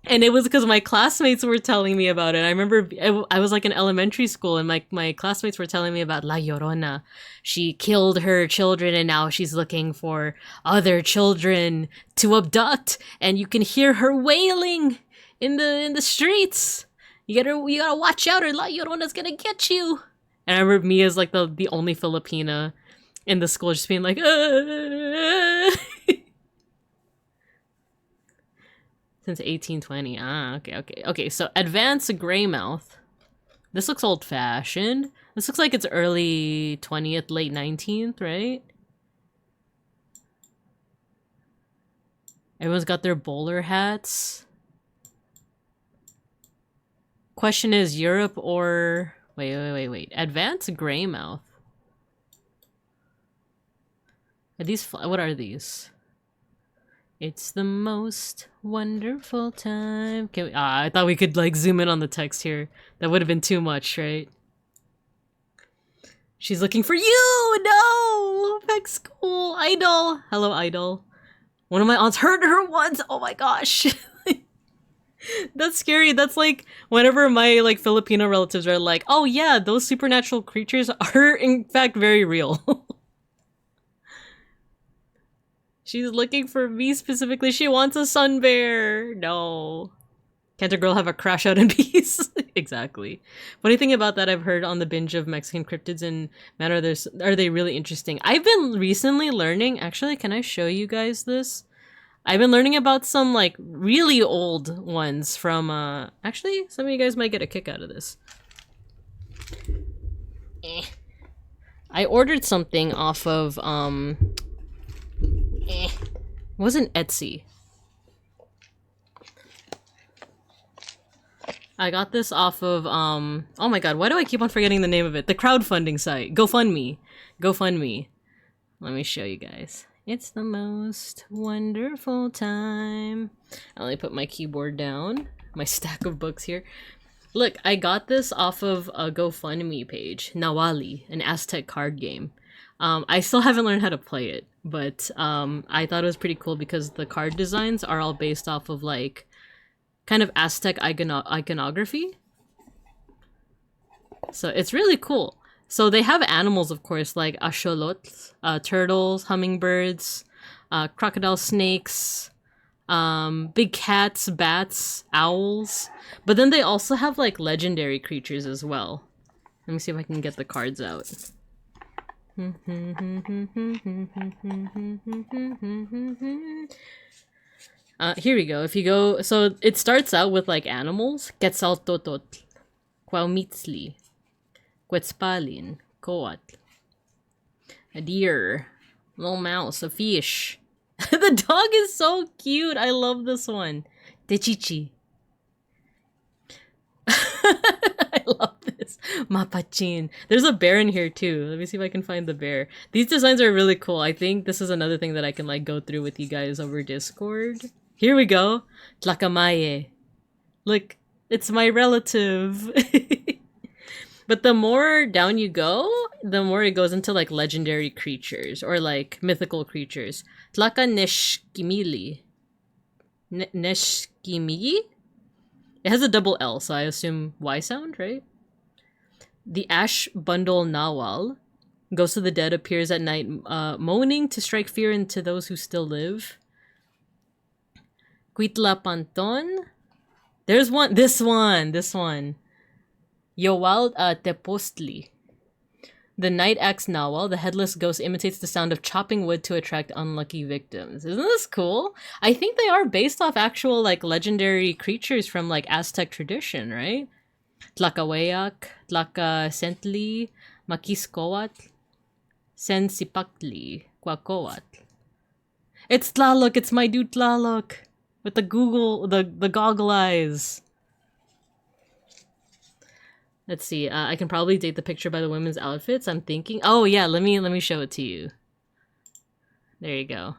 And it was because my classmates were telling me about it. I remember I was like in elementary school, and my classmates were telling me about La Llorona. She killed her children, and now she's looking for other children to abduct, and you can hear her wailing in the streets. You gotta watch out, or La Llorona's gonna get you. And I remember me as like the only Filipina in the school just being like, Since 1820. Ah, okay. So advanced Greymouth. This looks old-fashioned. This looks like it's early 20th, late 19th, right? Everyone's got their bowler hats. Question is Europe or... Wait. Advanced Greymouth. Are these... What are these? It's the most wonderful time. Can we, I thought we could like zoom in on the text here. That would have been too much, right? She's looking for you! No! Back school. Idol. Hello, Idol. One of my aunts heard her once. Oh my gosh. That's scary. That's like whenever my like Filipino relatives are like, oh yeah, those supernatural creatures are in fact very real. She's looking for me specifically. She wants a sun bear. No. Can't a girl have a crash out in peace? Exactly. Funny thing about that, I've heard on the binge of Mexican cryptids, and man, are they really interesting. I've been recently learning, actually, can I show you guys this? I've been learning about some like really old ones from, actually, some of you guys might get a kick out of this. I ordered something off of, it wasn't Etsy. I got this off of, oh my god, why do I keep on forgetting the name of it? The crowdfunding site. GoFundMe. Let me show you guys. It's the most wonderful time. Let me put my keyboard down. My stack of books here. Look, I got this off of a GoFundMe page. Nawali, an Aztec card game. I still haven't learned how to play it, but I thought it was pretty cool because the card designs are all based off of like kind of Aztec iconography. So it's really cool. So they have animals, of course, like axolotls, turtles, hummingbirds, crocodile snakes, Big cats, bats, owls. But then they also have like legendary creatures as well. Let me see if I can get the cards out. Here we go. If you go, so it starts out with like animals. Quetzaltototl, Cuauhmitzli, Quetzalpalin, Coatl, a deer, little mouse, a fish. The dog is so cute. I love this one. Techichi. I love this. Mapachin. There's a bear in here too. Let me see if I can find the bear. These designs are really cool. I think this is another thing that I can like go through with you guys over Discord. Here we go. Tlacamaye. Look, it's my relative. But the more down you go, the more it goes into like legendary creatures or like mythical creatures. Tlacaneshkimili. Neshkimi? It has a double L, so I assume Y sound, right? The Ash Bundle Nawal. Ghost of the Dead appears at night, moaning to strike fear into those who still live. Quitlapanton. There's one. This one. Yowal Tepostli. The Night Axe Nawal, the headless ghost, imitates the sound of chopping wood to attract unlucky victims. Isn't this cool? I think they are based off actual like legendary creatures from like Aztec tradition, right? Tlacahuayac, Tlacasentli, Maquiscoatl, Sensipactli, Cuacoatl. It's Tlaloc, it's my dude Tlaloc. With the the goggle eyes. Let's see. I can probably date the picture by the women's outfits. I'm thinking. Oh yeah, let me show it to you. There you go.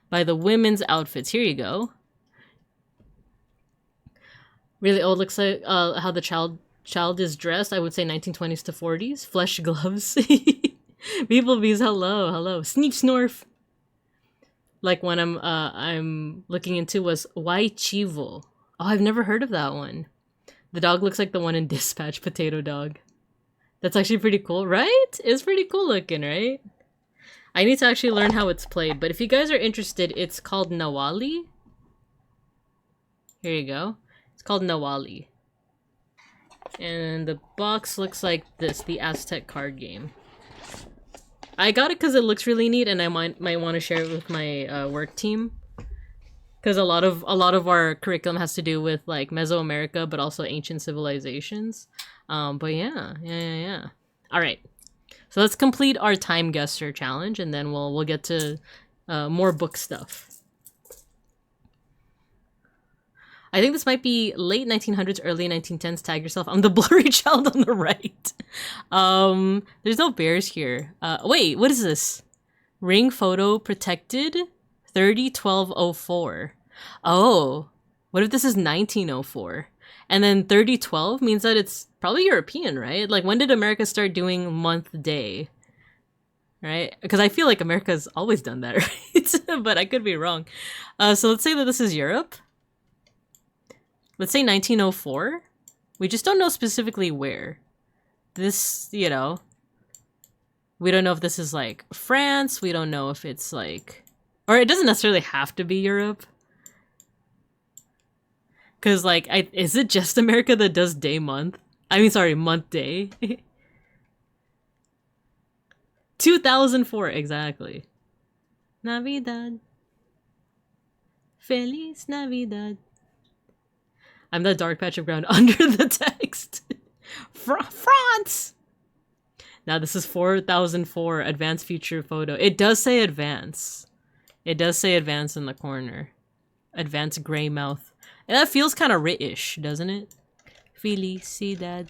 By the women's outfits. Here you go. Really old. Looks like how the child is dressed. I would say 1920s to 40s. Flesh gloves. Beeplebees. Hello. Sneep snorf. Like one I'm looking into was Why Chivo. Oh, I've never heard of that one. The dog looks like the one in Dispatch, Potato Dog. That's actually pretty cool, right? It's pretty cool looking, right? I need to actually learn how it's played, but if you guys are interested, it's called Nawali. Here you go. It's called Nawali. And the box looks like this, the Aztec card game. I got it because it looks really neat, and I might want to share it with my work team. Because a lot of our curriculum has to do with like Mesoamerica, but also ancient civilizations. But yeah. All right, so let's complete our time guesser challenge, and then we'll get to more book stuff. I think this might be late 1900s, early 1910s. Tag yourself. I'm the blurry child on the right. There's no bears here. Wait, what is this? Ring photo protected. 30-12-04. Oh, what if this is 1904? And then 30-12 means that it's probably European, right? Like, when did America start doing month day? Right? Because I feel like America's always done that, right? But I could be wrong. So let's say that this is Europe. Let's say 1904. We just don't know specifically where. This, you know, we don't know if this is like France. We don't know if it's like... Or it doesn't necessarily have to be Europe. Because, like, is it just America that does day month? I mean, sorry, month day. 2004, exactly. Navidad. Feliz Navidad. I'm that dark patch of ground under the text. France! Now, this is 4004 advanced feature photo. It does say advance. It does say advance in the corner. Advanced gray mouth. And that feels kind of British, doesn't it? Felicidad.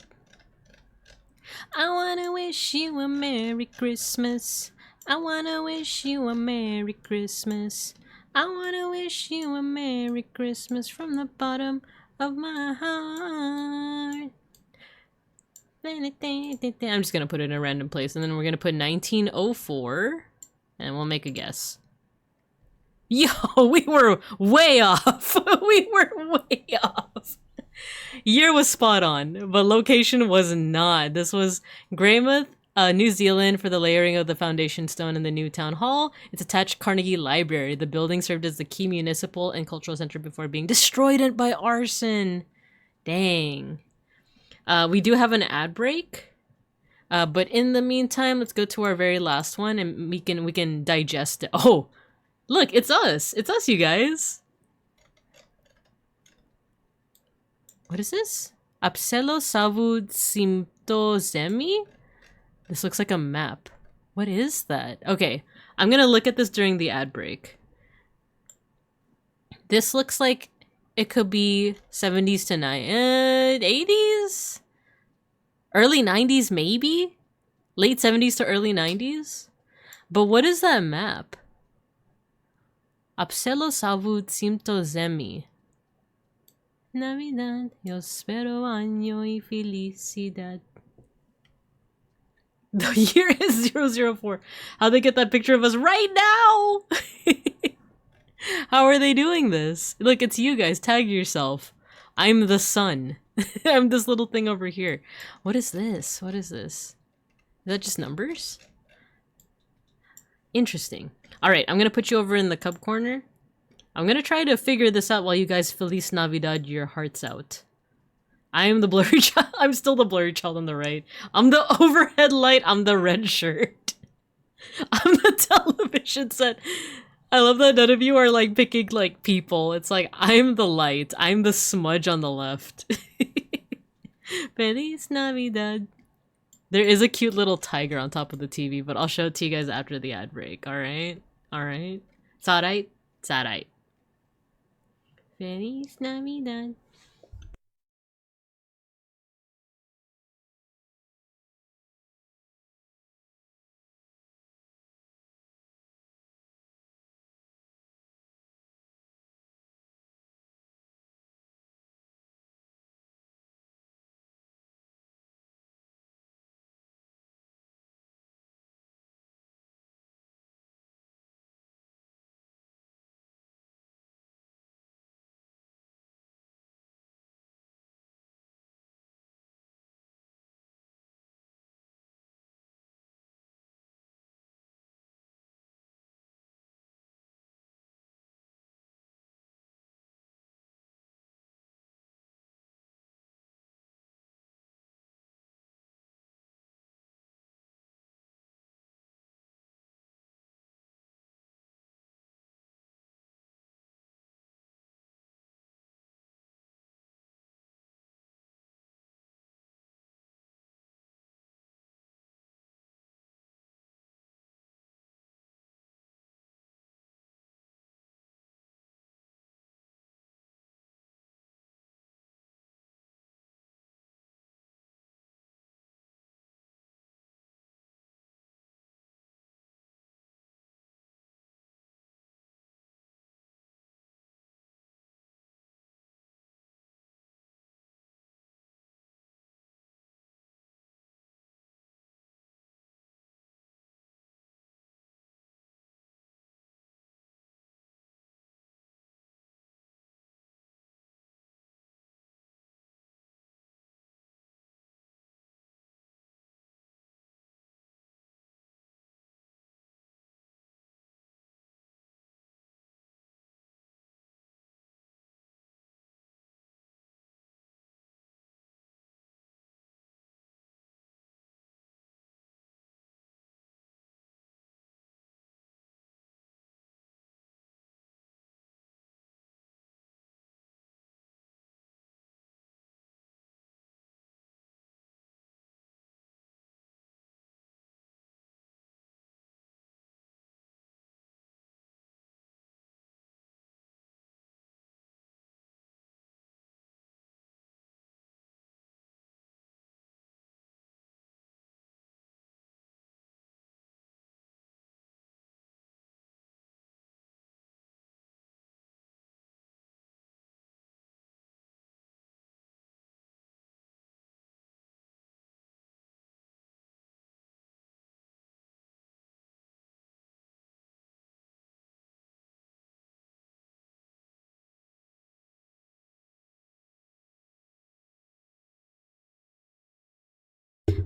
I wanna wish you a Merry Christmas. I wanna wish you a Merry Christmas. I wanna wish you a Merry Christmas from the bottom of my heart. I'm just gonna put it in a random place, and then we're gonna put 1904, and we'll make a guess. Yo, we were way off. We were way off. Year was spot on, but location was not. This was Greymouth, New Zealand for the layering of the foundation stone in the new town hall. It's attached Carnegie Library. The building served as the key municipal and cultural center before being destroyed by arson. Dang. We do have an ad break. But in the meantime, let's go to our very last one and we can digest it. Oh, look, it's us. It's us, you guys. What is this? Apselo Savud Simtozemi? This looks like a map. What is that? Okay, I'm gonna look at this during the ad break. This looks like it could be 70s to 80s? Early 90s maybe? Late 70s to early 90s? But what is that map? Apselo Savud Simtozemi. Navidad, yo espero año y felicidad. The year is 004. How'd they get that picture of us right now? How are they doing this? Look, it's you guys. Tag yourself. I'm the sun. I'm this little thing over here. What is this? What is this? Is that just numbers? Interesting. All right, I'm going to put you over in the cub corner. I'm going to try to figure this out while you guys Feliz Navidad your hearts out. I am the blurry child. I'm still the blurry child on the right. I'm the overhead light. I'm the red shirt. I'm the television set. I love that none of you are like picking like people. It's like I'm the light. I'm the smudge on the left. Feliz Navidad. There is a cute little tiger on top of the TV, but I'll show it to you guys after the ad break. All right? All right? It's all right? It's all right. Feliz Navidad.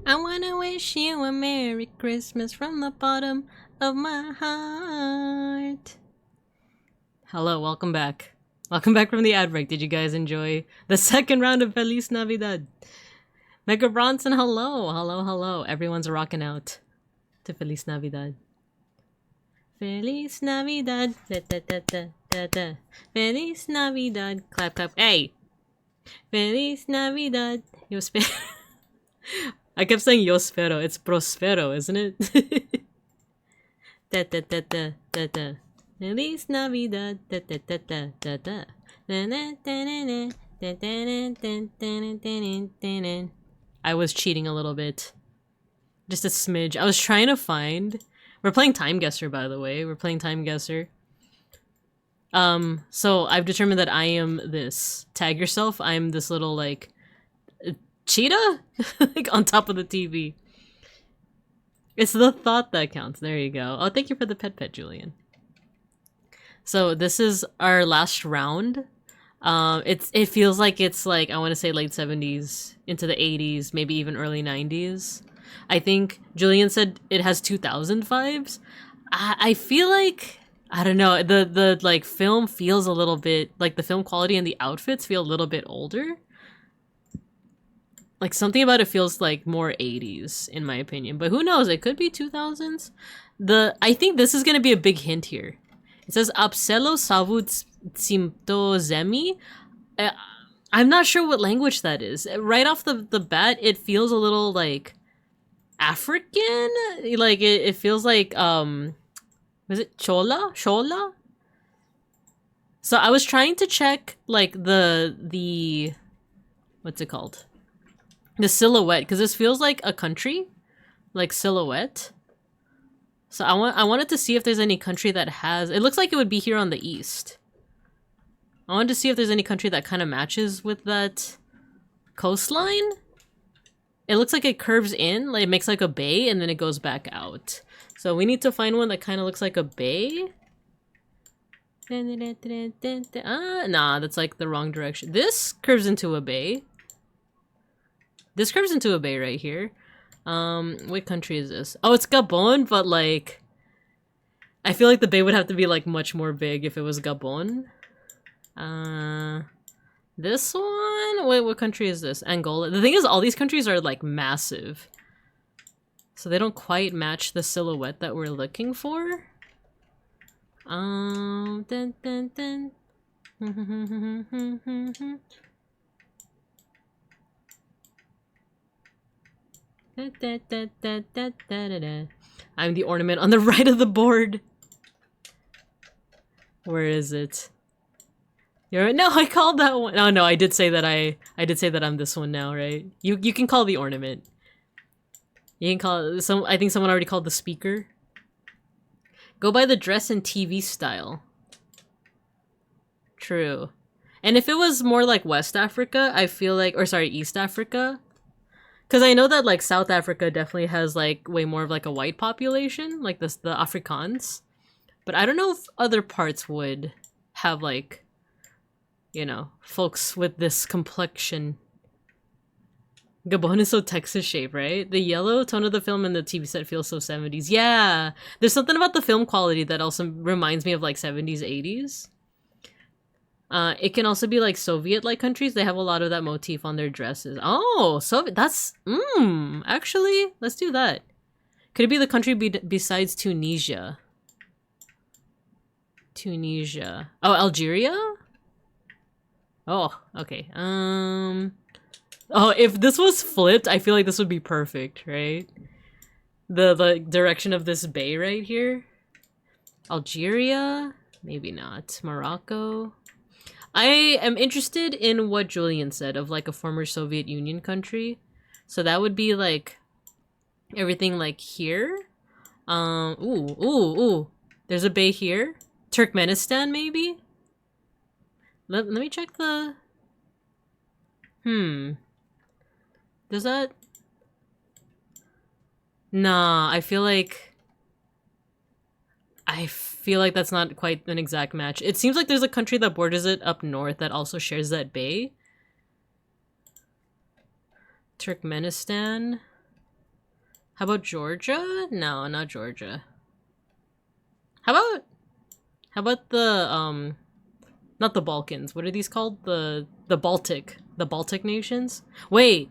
I wanna wish you a Merry Christmas from the bottom of my heart. Hello, welcome back. Welcome back from the ad break. Did you guys enjoy the second round of Feliz Navidad? Mega Bronson, hello. Hello, hello. Everyone's rocking out to Feliz Navidad. Feliz Navidad. Da, da, da, da, da, da. Feliz Navidad. Clap, clap. Hey! Feliz Navidad. Yo espero. I kept saying yo espero. It's prospero, isn't it? Da, da, da, da, da, da. Feliz Navidad. Da, da, da, da, da, da. Da, da, da, da, da, da, da, da, da, da. I was cheating a little bit. Just a smidge. I was trying to find... We're playing Time Guesser, by the way. We're playing Time Guesser. So I've determined that I am this. Tag yourself. I'm this little, like... cheetah? Like, on top of the TV. It's the thought that counts. There you go. Oh, thank you for the pet, Julian. So this is our last round. It feels like it's like, I want to say late 70s into the 80s, maybe even early 90s. I think Julian said it has 2000 vibes. I feel like, I don't know, the like film feels a little bit, like the film quality and the outfits feel a little bit older. Like something about it feels like more 80s in my opinion, but who knows, it could be 2000s. I think this is going to be a big hint here. It says Apselo Savut Simtozemi. I'm not sure what language that is. Right off the bat, it feels a little like African. Like it feels like was it Chola? Shola? So I was trying to check like the what's it called? The silhouette, because this feels like a country, like silhouette. So I wanted to see if there's any country that has... It looks like it would be here on the east. I wanted to see if there's any country that kind of matches with that coastline. It looks like it curves in, like it makes like a bay, and then it goes back out. So we need to find one that kind of looks like a bay. Nah, that's like the wrong direction. This curves into a bay. This curves into a bay right here. What country is this? Oh, it's Gabon, but like... I feel like the bay would have to be like much more big if it was Gabon. This one? Wait, what country is this? Angola. The thing is, all these countries are like massive. So they don't quite match the silhouette that we're looking for. Dun, dun, dun. I'm the ornament on the right of the board. Where is it? No, I called that one. Oh no, I did say that I did say that I'm this one now, right? You can call the ornament. You can call it I think someone already called the speaker. Go by the dress and TV style. True. And if it was more like West Africa, I feel like, or sorry, East Africa. Because I know that like South Africa definitely has like way more of like a white population, like the Afrikaans. But I don't know if other parts would have like, you know, folks with this complexion. Gabon is so Texas shaped, right? The yellow tone of the film and the TV set feels so 70s. Yeah, there's something about the film quality that also reminds me of like 70s, 80s. It can also be like Soviet-like countries. They have a lot of that motif on their dresses. Oh, Soviet. That's... actually, let's do that. Could it be the country besides Tunisia? Tunisia. Oh, Algeria? Oh, okay. Oh, if this was flipped, I feel like this would be perfect, right? The direction of this bay right here. Algeria? Maybe not. Morocco? I am interested in what Julian said of like a former Soviet Union country. So that would be like everything like here. Ooh. There's a bay here. Turkmenistan maybe? Let me check the... Does that... Nah, I feel like that's not quite an exact match. It seems like there's a country that borders it up north that also shares that bay. Turkmenistan. How about Georgia? No, not Georgia. How about the not the Balkans. What are these called? The Baltic. The Baltic nations? Wait.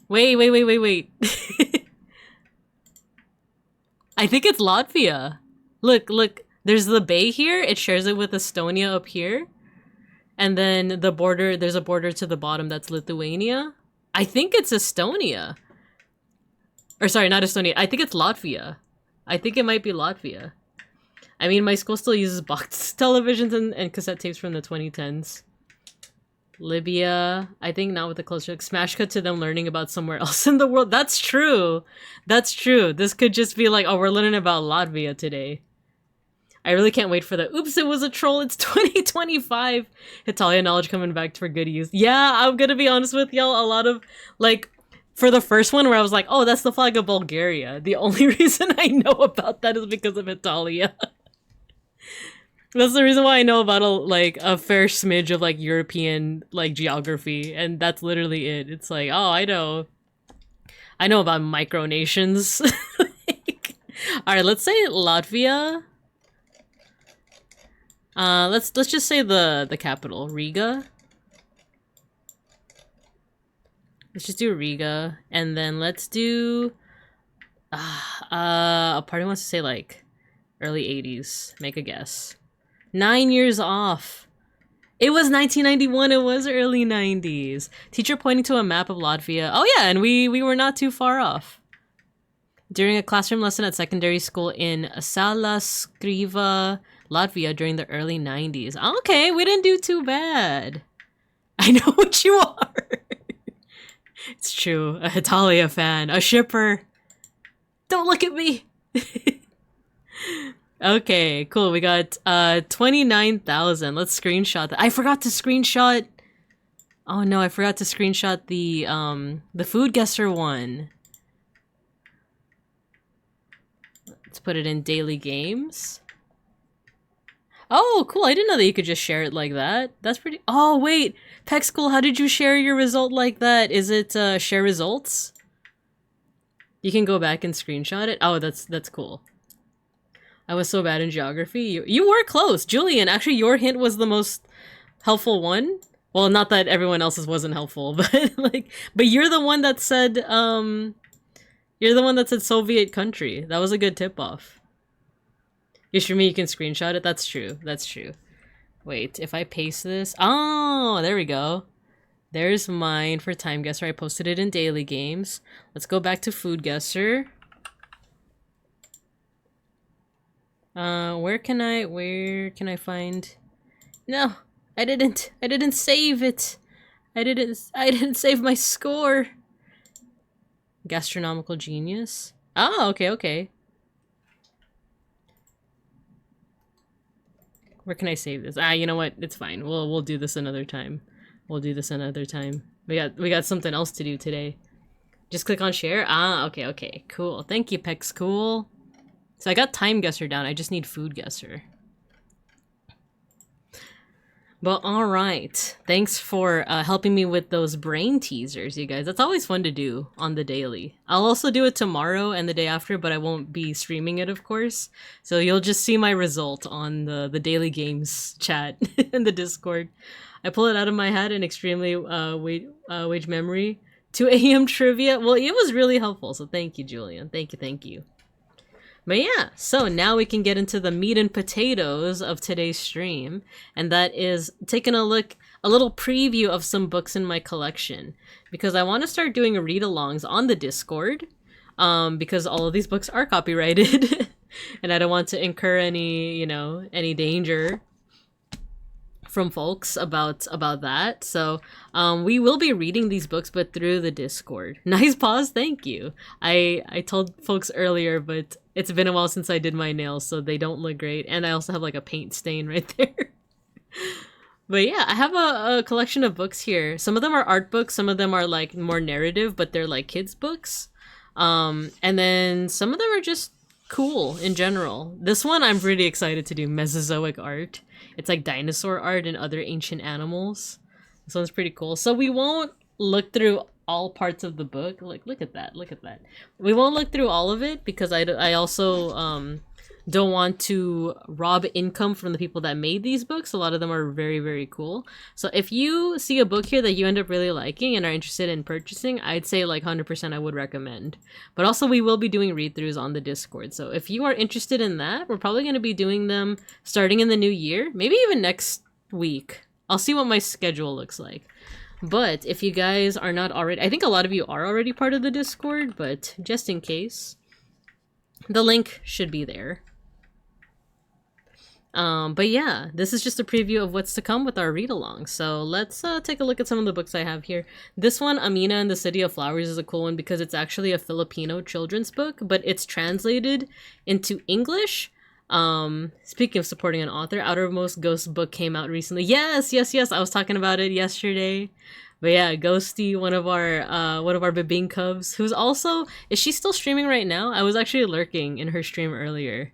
Wait. I think it's Latvia. Look. There's the bay here. It shares it with Estonia up here. And then the border, there's a border to the bottom that's Lithuania. I think it's Estonia. Or sorry, not Estonia. I think it's Latvia. I think it might be Latvia. I mean, my school still uses box televisions and cassette tapes from the 2010s. Libya. I think not with the close look. Smash cut to them learning about somewhere else in the world. That's true. That's true. This could just be like, oh, we're learning about Latvia today. I really can't wait for the oops, it was a troll, it's 2025 Italian knowledge coming back for good use. Yeah, I'm gonna be honest with y'all, a lot of, like, for the first one where I was like, oh, that's the flag of Bulgaria. The only reason I know about that is because of Italia. That's the reason why I know about a fair smidge of, like, European, like, geography, and that's literally it. It's like, oh, I know about micronations. Alright, let's say Latvia. Let's just say the capital, Riga. Let's just do Riga, and then let's do. A party wants to say like early 80s. Make a guess. 9 years off. It was 1991. It was early 90s. Teacher pointing to a map of Latvia. Oh yeah, and we were not too far off. During a classroom lesson at secondary school in Salaskriva, Latvia during the early 90s. Okay, we didn't do too bad. I know what you are. It's true. A Italia fan. A shipper. Don't look at me. Okay, cool. We got 29,000. Let's screenshot that. I forgot to screenshot. Oh no, I forgot to screenshot the food guesser one. Let's put it in daily games. Oh, cool. I didn't know that you could just share it like that. That's pretty... Oh, wait. Peck School, how did you share your result like that? Is it share results? You can go back and screenshot it? Oh, that's cool. I was so bad in geography. You were close. Julian, actually, your hint was the most helpful one. Well, not that everyone else's wasn't helpful, but but you're the one that said, you're the one that said Soviet country. That was a good tip-off. You sure me you can screenshot it? That's true. That's true. Wait, if I paste this... Oh, there we go. There's mine for Time Guesser. I posted it in Daily Games. Let's go back to Food Guesser. Where can I find... No, I didn't save it. I didn't save my score. Gastronomical Genius. Oh, okay. Where can I save this? You know what? It's fine. We'll do this another time. We'll do this another time. We got something else to do today. Just click on share. Okay. Cool. Thank you, Peck School. So I got Time Guesser down. I just need Food Guesser. But alright. Thanks for helping me with those brain teasers, you guys. That's always fun to do on the daily. I'll also do it tomorrow and the day after, but I won't be streaming it, of course. So you'll just see my result on the daily games chat in the Discord. I pull it out of my head in extremely wage memory. 2 a.m. trivia. Well, it was really helpful, so thank you, Julian. Thank you. But yeah, so now we can get into the meat and potatoes of today's stream, and that is taking a little preview of some books in my collection, because I want to start doing read-alongs on the Discord, because all of these books are copyrighted, and I don't want to incur any danger from folks about that. So we will be reading these books, but through the Discord. Nice pause, thank you. I told folks earlier, but it's been a while since I did my nails, so they don't look great, and I also have like a paint stain right there. But yeah, I have a collection of books here. Some of them are art books, some of them are like more narrative, but they're like kids books, and then some of them are just cool in general. This one I'm really excited to do, Mesozoic art. It's like dinosaur art and other ancient animals. This one's pretty cool. So we won't look through all parts of the book. Like, look at that, look at that. We won't look through all of it because I also don't want to rob income from the people that made these books. A lot of them are very, very cool. So if you see a book here that you end up really liking and are interested in purchasing, I'd say like 100% I would recommend. But also we will be doing read-throughs on the Discord. So if you are interested in that, we're probably going to be doing them starting in the new year, maybe even next week. I'll see what my schedule looks like. But if you guys are not already, I think a lot of you are already part of the Discord, but just in case, the link should be there. But yeah, this is just a preview of what's to come with our read-along. So let's take a look at some of the books I have here. This one, Amina and the City of Flowers, is a cool one because it's actually a Filipino children's book, but it's translated into English. Speaking of supporting an author, Outermost Ghost book came out recently. Yes, I was talking about it yesterday. But yeah, Ghosty, one of our Bebin who's also, is she still streaming right now? I was actually lurking in her stream earlier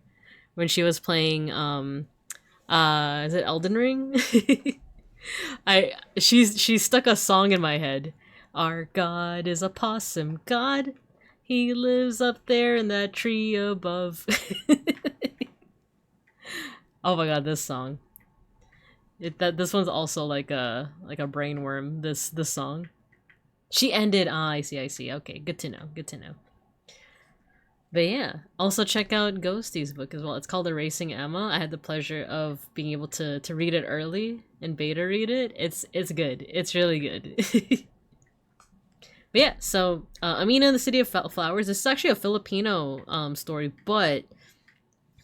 when she was playing is it Elden Ring? She stuck a song in my head. Our God is a possum god. He lives up there in that tree above. Oh my god, this song. This one's also like a brain worm, this song. She ended. Ah, I see. Okay, good to know. But yeah, also check out Ghosty's book as well. It's called Erasing Emma. I had the pleasure of being able to read it early and beta read it. It's good. It's really good. But yeah, so Amina and the City of Flowers. This is actually a Filipino story, but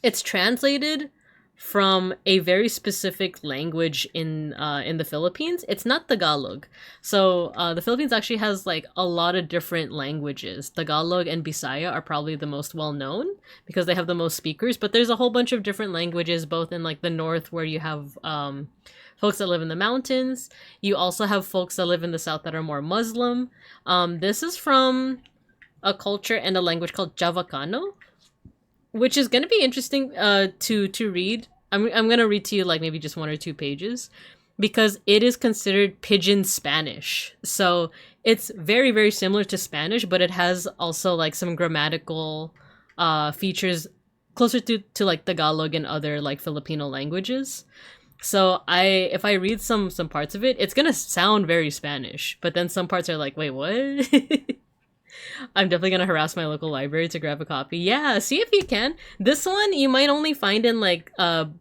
it's translated from a very specific language in the Philippines. It's not Tagalog. So the Philippines actually has like a lot of different languages. Tagalog and Bisaya are probably the most well known because they have the most speakers, but there's a whole bunch of different languages both in like the north where you have folks that live in the mountains. You also have folks that live in the south that are more Muslim. This is from a culture and a language called Javacano, which is going to be interesting to read. I'm going to read to you like maybe just 1 or 2 pages because it is considered Pidgin Spanish. So it's very, very similar to Spanish, but it has also like some grammatical features closer to like Tagalog and other like Filipino languages. So if I read some parts of it, it's going to sound very Spanish, but then some parts are like, wait, what? I'm definitely gonna harass my local library to grab a copy. Yeah, see if you can. This one you might only find in like not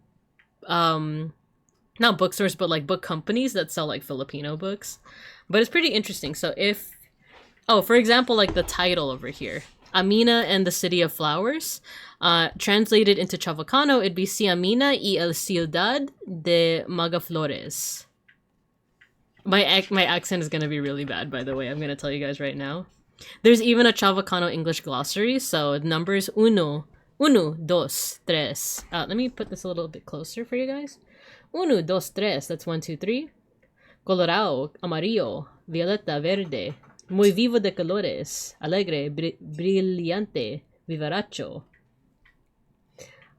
bookstores, but like book companies that sell like Filipino books. But it's pretty interesting. So for example, like the title over here, Amina and the City of Flowers, translated into Chavacano, it'd be Si Amina y el Ciudad de Magaflores. My accent is gonna be really bad, by the way. I'm gonna tell you guys right now. There's even a Chavacano English glossary, so numbers uno, dos, tres. Let me put this a little bit closer for you guys. Uno, dos, tres. That's 1, 2, 3. Colorado, amarillo, violeta, verde. Muy vivo de colores. Alegre, brillante, vivaracho.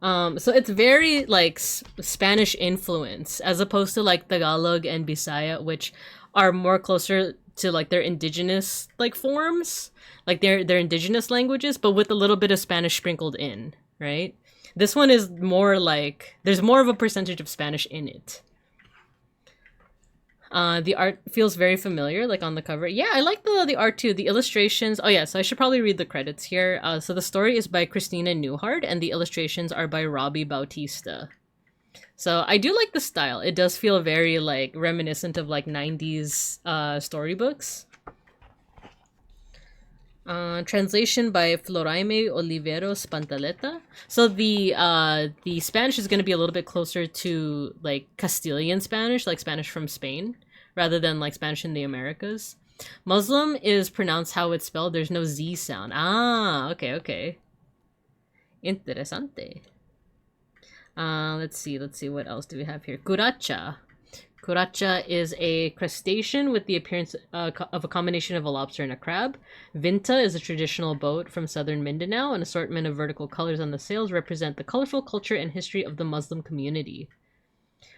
So it's very like Spanish influence as opposed to like Tagalog and Bisaya, which are more closer to like their indigenous like forms, like their indigenous languages, but with a little bit of Spanish sprinkled in, right? This one is more like there's more of a percentage of Spanish in it. The art feels very familiar, like on the cover. Yeah, I like the art too. The illustrations. Oh yeah, so I should probably read the credits here. So the story is by Christina Newhart, and the illustrations are by Robbie Bautista. So I do like the style. It does feel very like reminiscent of like 90s storybooks. Translation by Floraime Oliveros Pantaleta. So the Spanish is going to be a little bit closer to like Castilian Spanish, like Spanish from Spain, rather than like Spanish in the Americas. Muslim is pronounced how it's spelled. There's no Z sound. Ah, okay. Interesante. Let's see, what else do we have here? Curacha. Curacha is a crustacean with the appearance of a combination of a lobster and a crab. Vinta is a traditional boat from southern Mindanao. An assortment of vertical colors on the sails represent the colorful culture and history of the Muslim community.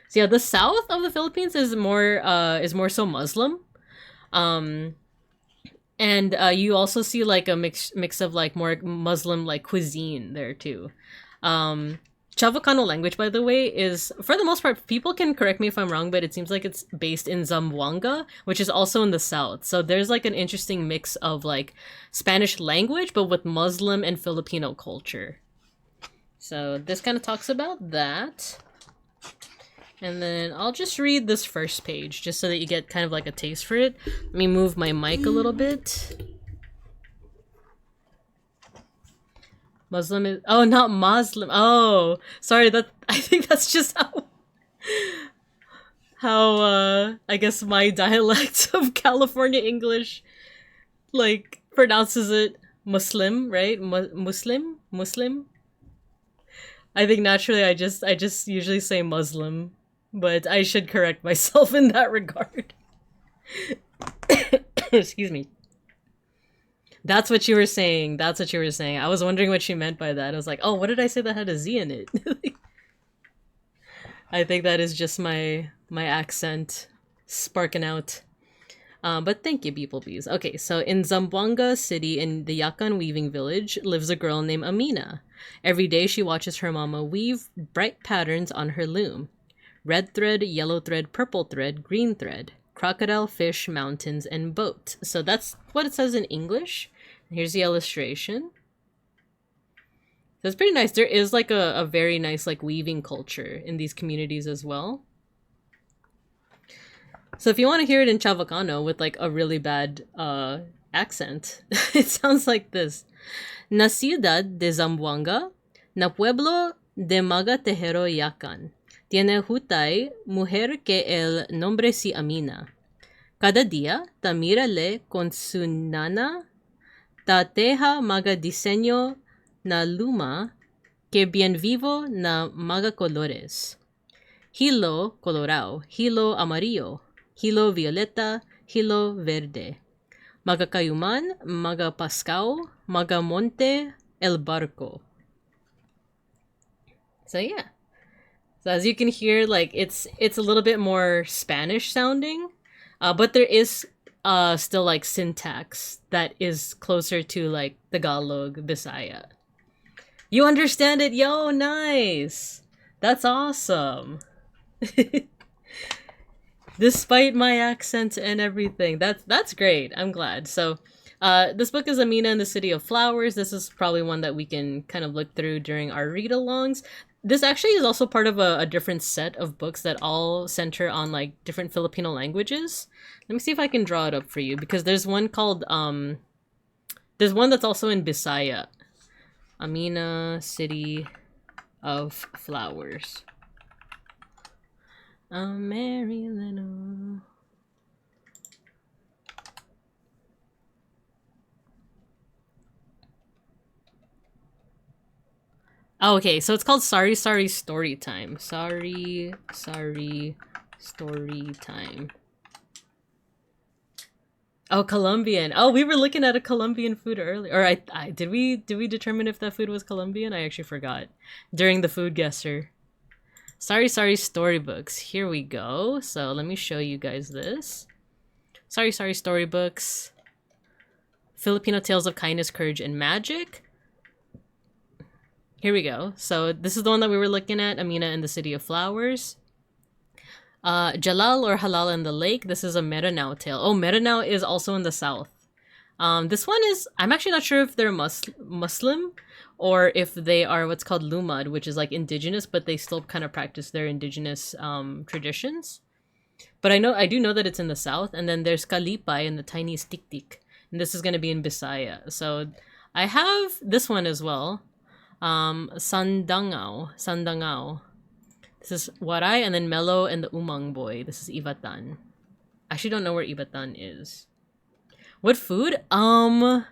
So yeah, the south of the Philippines is more so Muslim. And you also see like a mix of like more Muslim like cuisine there too. Chavacano language, by the way, is for the most part, people can correct me if I'm wrong, but it seems like it's based in Zamboanga, which is also in the south. So there's like an interesting mix of like Spanish language, but with Muslim and Filipino culture. So this kind of talks about that. And then I'll just read this first page just so that you get kind of like a taste for it. Let me move my mic a little bit. Muslim is... Oh, not Muslim. Oh, sorry. That I think that's just how I guess my dialect of California English like pronounces it Muslim, right? Muslim? I think naturally I just usually say Muslim. But I should correct myself in that regard. Excuse me. That's what you were saying. That's what you were saying. I was wondering what she meant by that. I was like, oh, what did I say that had a Z in it? I think that is just my accent sparking out. But thank you, beeplebees. Okay, so in Zamboanga City, in the Yakan weaving village, lives a girl named Amina. Every day she watches her mama weave bright patterns on her loom. Red thread, yellow thread, purple thread, green thread, crocodile, fish, mountains, and boat. So that's what it says in English. Here's the illustration. That's pretty nice. There is like a very nice like weaving culture in these communities as well. So if you want to hear it in Chavacano with like a really bad accent, it sounds like this. Na ciudad de Zamboanga, na pueblo de Maga Tejero Yakan. Tiene jutay, mujer que el nombre si Amina. Cada día, ta mírale con su nana, ta teja maga diseño na luma, que bien vivo na maga colores. Hilo colorado, hilo amarillo, hilo violeta, hilo verde. Maga cayuman, maga pascao, maga monte, el barco. So yeah. So as you can hear, like it's a little bit more Spanish sounding, but there is still like syntax that is closer to like Tagalog, Bisaya. You understand it, yo, nice. That's awesome. Despite my accent and everything, that's great. I'm glad. So, this book is Amina in the City of Flowers. This is probably one that we can kind of look through during our read-alongs. This actually is also part of a different set of books that all center on like different Filipino languages. Let me see if I can draw it up for you because there's one called there's one that's also in Bisaya. Amina, City of Flowers. Mary Leno. Oh, okay, so it's called Sorry Sorry Story Time. Sorry Sorry Story Time. Oh, Colombian. Oh, we were looking at a Colombian food earlier. Or did we determine if that food was Colombian? I actually forgot during the food guesser. Sorry Sorry Storybooks. Here we go. So let me show you guys this. Sorry Sorry Storybooks. Filipino Tales of Kindness, Courage, and Magic. Here we go. So this is the one that we were looking at, Amina in the City of Flowers. Jalal or Halal in the Lake. This is a Meranao tale. Oh, Meranao is also in the south. This one is, I'm actually not sure if they're Muslim or if they are what's called Lumad, which is like indigenous, but they still kind of practice their indigenous traditions. But I do know that it's in the south. And then there's Kalipay and the tiny Tiktik. And this is going to be in Bisaya. So I have this one as well. Sandangao. This is Waray, and then Melo and the Umang Boy. This is Ivatan. I actually don't know where Ivatan is. What food? You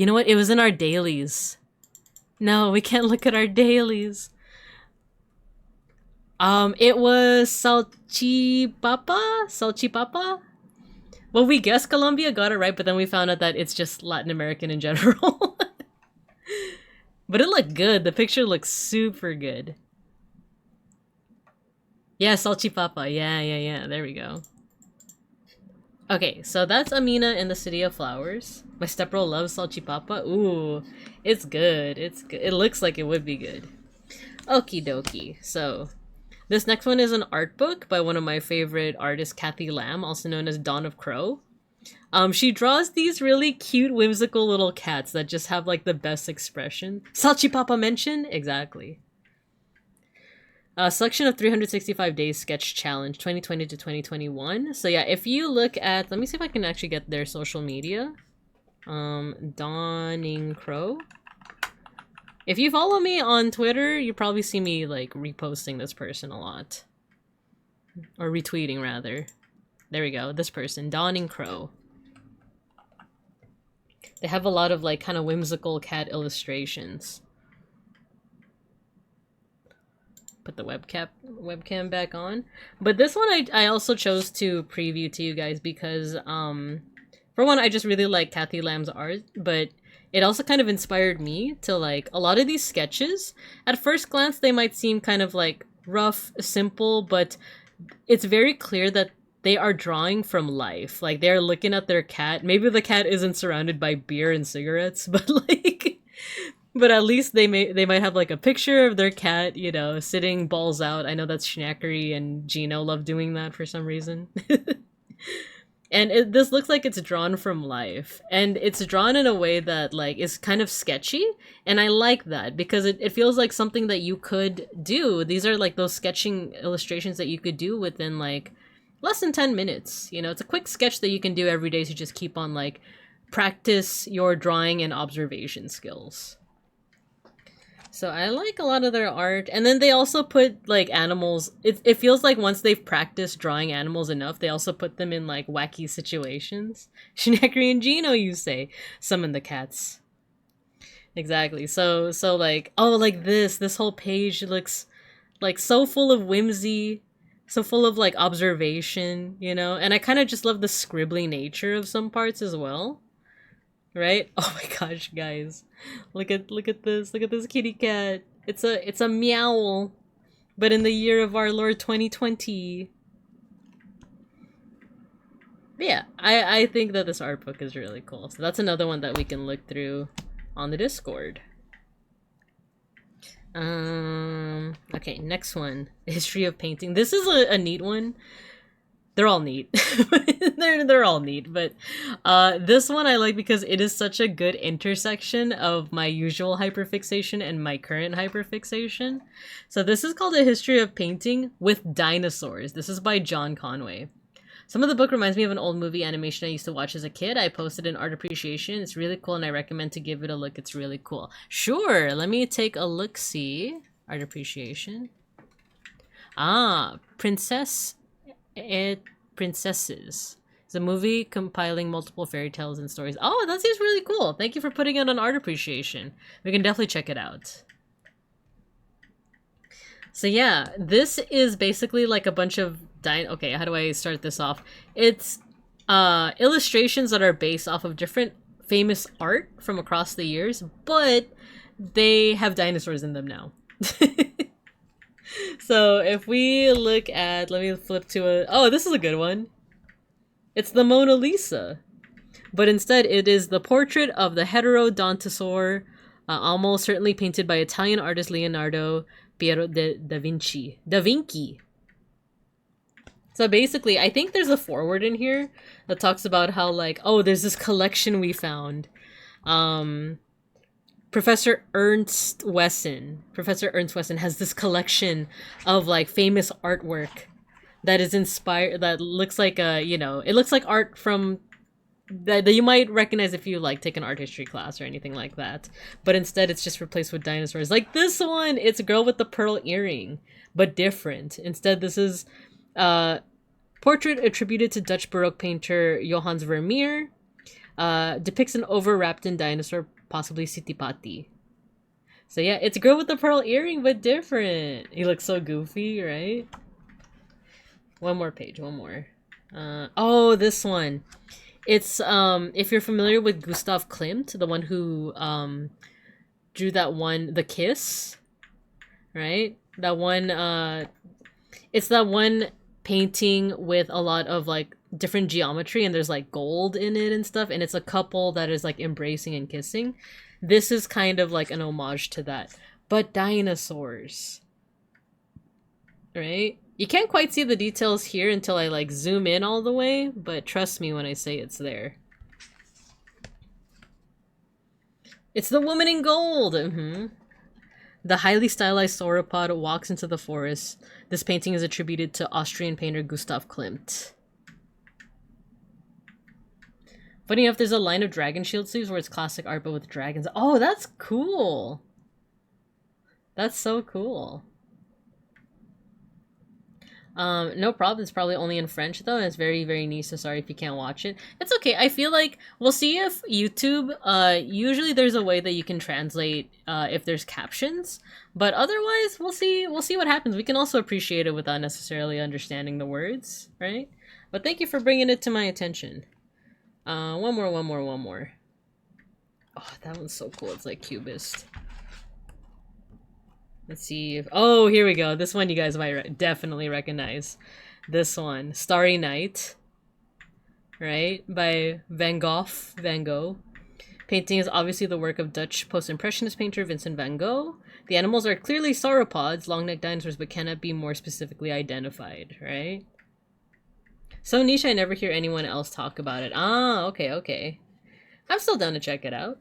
know what? It was in our dailies. No, we can't look at our dailies. It was salchipapa? Well, we guessed Colombia, got it right, but then we found out that it's just Latin American in general. But it looked good. The picture looks super good. Yeah, salchipapa. Yeah. There we go. Okay, so that's Amina in the City of Flowers. My stepbro loves salchipapa. Ooh, it's good. It's good. It looks like it would be good. Okie dokie. So, this next one is an art book by one of my favorite artists, Kathy Lamb, also known as Dawn of Crow. She draws these really cute, whimsical little cats that just have like the best expression. Salchipapa mention? Exactly. A selection of 365 days sketch challenge 2020 to 2021. So yeah, if you look at, let me see if I can actually get their social media. Dawning Crow. If you follow me on Twitter, you probably see me like reposting this person a lot. Or retweeting rather. There we go, this person, Dawning Crow. They have a lot of like kind of whimsical cat illustrations. Put the webcam back on. But this one I also chose to preview to you guys because for one, I just really like Kathy Lamb's art, but it also kind of inspired me to like a lot of these sketches. At first glance, they might seem kind of like rough, simple, but it's very clear that they are drawing from life. Like they're looking at their cat. Maybe the cat isn't surrounded by beer and cigarettes, but like but at least they might have like a picture of their cat, you know, sitting balls out. I know that's Schnackery and Gino love doing that for some reason. And this looks like it's drawn from life. And it's drawn in a way that like is kind of sketchy. And I like that because it feels like something that you could do. These are like those sketching illustrations that you could do within like less than 10 minutes. You know, it's a quick sketch that you can do every day to just keep on like practice your drawing and observation skills. So I like a lot of their art. And then they also put like animals. It feels like once they've practiced drawing animals enough, they also put them in like wacky situations. Schnackery and Gino, you say. Summon the cats. Exactly. So like, oh, like this whole page looks like so full of whimsy, so full of like observation, you know? And I kind of just love the scribbly nature of some parts as well. Right? Oh my gosh, guys. Look at this. Look at this kitty cat. It's a meow. But in the year of our Lord 2020. But yeah, I think that this art book is really cool. So that's another one that we can look through on the Discord. Okay, next one. History of painting. This is a neat one. They're all neat. they're all neat, but this one I like because it is such a good intersection of my usual hyperfixation and my current hyperfixation. So this is called A History of Painting with Dinosaurs. This is by John Conway. Some of the book reminds me of an old movie animation I used to watch as a kid. I posted in Art Appreciation. It's really cool and I recommend to give it a look. It's really cool. Sure, let me take a look-see. Art Appreciation. Ah, Princesses. It's a movie compiling multiple fairy tales and stories. Oh, that seems really cool. Thank you for putting it on Art Appreciation. We can definitely check it out. So yeah, this is basically like a bunch of okay, how do I start this off? It's illustrations that are based off of different famous art from across the years, but they have dinosaurs in them now. So if we look at, let me flip to oh, this is a good one. It's the Mona Lisa, but instead it is the portrait of the Heterodontosaur, almost certainly painted by Italian artist Leonardo Piero da Vinci. So basically, I think there's a foreword in here that talks about how like, oh, there's this collection we found. Professor Ernst Wesson has this collection of like famous artwork that is inspired, that looks like you know, it looks like art from that you might recognize if you like take an art history class or anything like that. But instead it's just replaced with dinosaurs. Like this one, it's a girl with the pearl earring, but different. Instead, this is portrait attributed to Dutch Baroque painter Johannes Vermeer. Depicts an overwrapped-in dinosaur, possibly Sittipati. So yeah, it's a girl with the pearl earring, but different. He looks so goofy, right? One more page, one more. Oh, this one. It's, if you're familiar with Gustav Klimt, the one who, drew that one, The Kiss, right? That one, it's that one painting with a lot of, like, different geometry and there's like gold in it and stuff, and it's a couple that is like embracing and kissing. This is kind of like an homage to that, but dinosaurs, right? You can't quite see the details here until I like zoom in all the way, but trust me when I say it's there. It's the woman in gold. The highly stylized sauropod walks into the forest. This painting is attributed to Austrian painter Gustav Klimt. Funny enough, there's a line of dragon shield sleeves where it's classic art but with dragons. Oh, that's cool. That's so cool. No problem. It's probably only in French though, and it's very, very niche, so sorry if you can't watch it. It's okay. I feel like we'll see if YouTube, usually there's a way that you can translate if there's captions, but otherwise we'll see what happens. We can also appreciate it without necessarily understanding the words, right? But thank you for bringing it to my attention. One more. Oh, that one's so cool. It's like cubist. Let's see if... Oh, here we go. This one you guys might definitely recognize. This one. Starry Night. Right? By Van Gogh. Painting is obviously the work of Dutch post-impressionist painter Vincent van Gogh. The animals are clearly sauropods, long-necked dinosaurs, but cannot be more specifically identified, right? So niche I never hear anyone else talk about it. Ah, okay. I'm still down to check it out.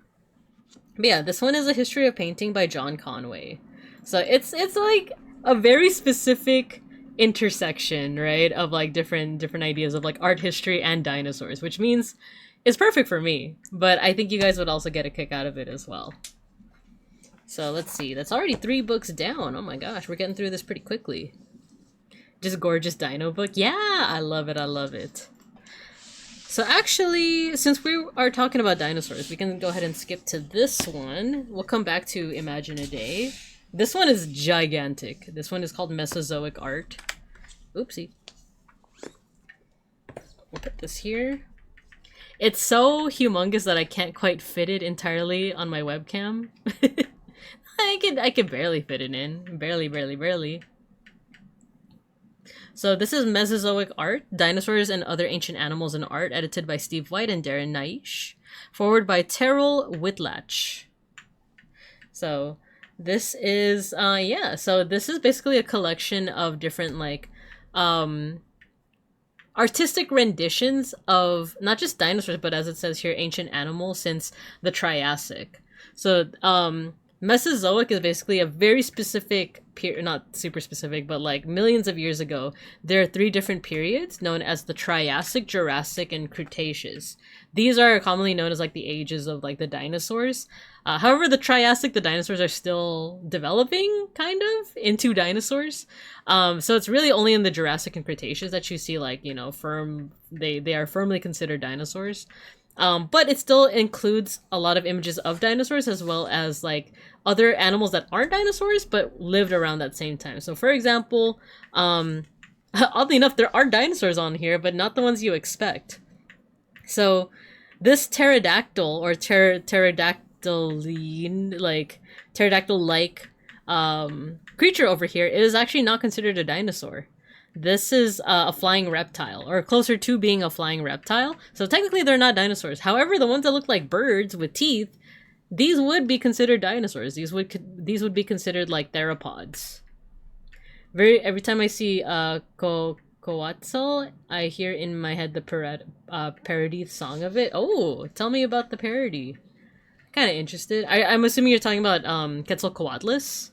But yeah, this one is a history of painting by John Conway. So it's like a very specific intersection, right, of like different ideas of like art history and dinosaurs, which means it's perfect for me. But I think you guys would also get a kick out of it as well. So let's see. That's already 3 books down. Oh my gosh, we're getting through this pretty quickly. Just gorgeous dino book. Yeah, I love it. So actually, since we are talking about dinosaurs, we can go ahead and skip to this one. We'll come back to Imagine a Day. This one is gigantic. This one is called Mesozoic Art. Oopsie. We'll put this here. It's so humongous that I can't quite fit it entirely on my webcam. I can barely fit it in. Barely. So this is Mesozoic Art, Dinosaurs and Other Ancient Animals in Art, edited by Steve White and Darren Naish. Forward by Terrell Whitlatch. So this is, so this is basically a collection of different, like, artistic renditions of not just dinosaurs, but as it says here, ancient animals since the Triassic. So, Mesozoic is basically a very specific period, not super specific, but like millions of years ago. There are 3 different periods known as the Triassic, Jurassic, and Cretaceous. These are commonly known as like the ages of like the dinosaurs. However, the Triassic, the dinosaurs are still developing kind of into dinosaurs. So it's really only in the Jurassic and Cretaceous that you see like, you know, they are firmly considered dinosaurs. But it still includes a lot of images of dinosaurs as well as like other animals that aren't dinosaurs but lived around that same time. So for example, oddly enough, there are dinosaurs on here, but not the ones you expect. So this pterodactyl or pterodactyl-like creature over here is actually not considered a dinosaur. This is a flying reptile, or closer to being a flying reptile. So technically they're not dinosaurs. However, the ones that look like birds with teeth, these would be considered dinosaurs. These would be considered like theropods. Every time I see Coatzel, I hear in my head the parody song of it. Oh, tell me about the parody. Kind of interested. I'm assuming you're talking about Quetzalcoatlus.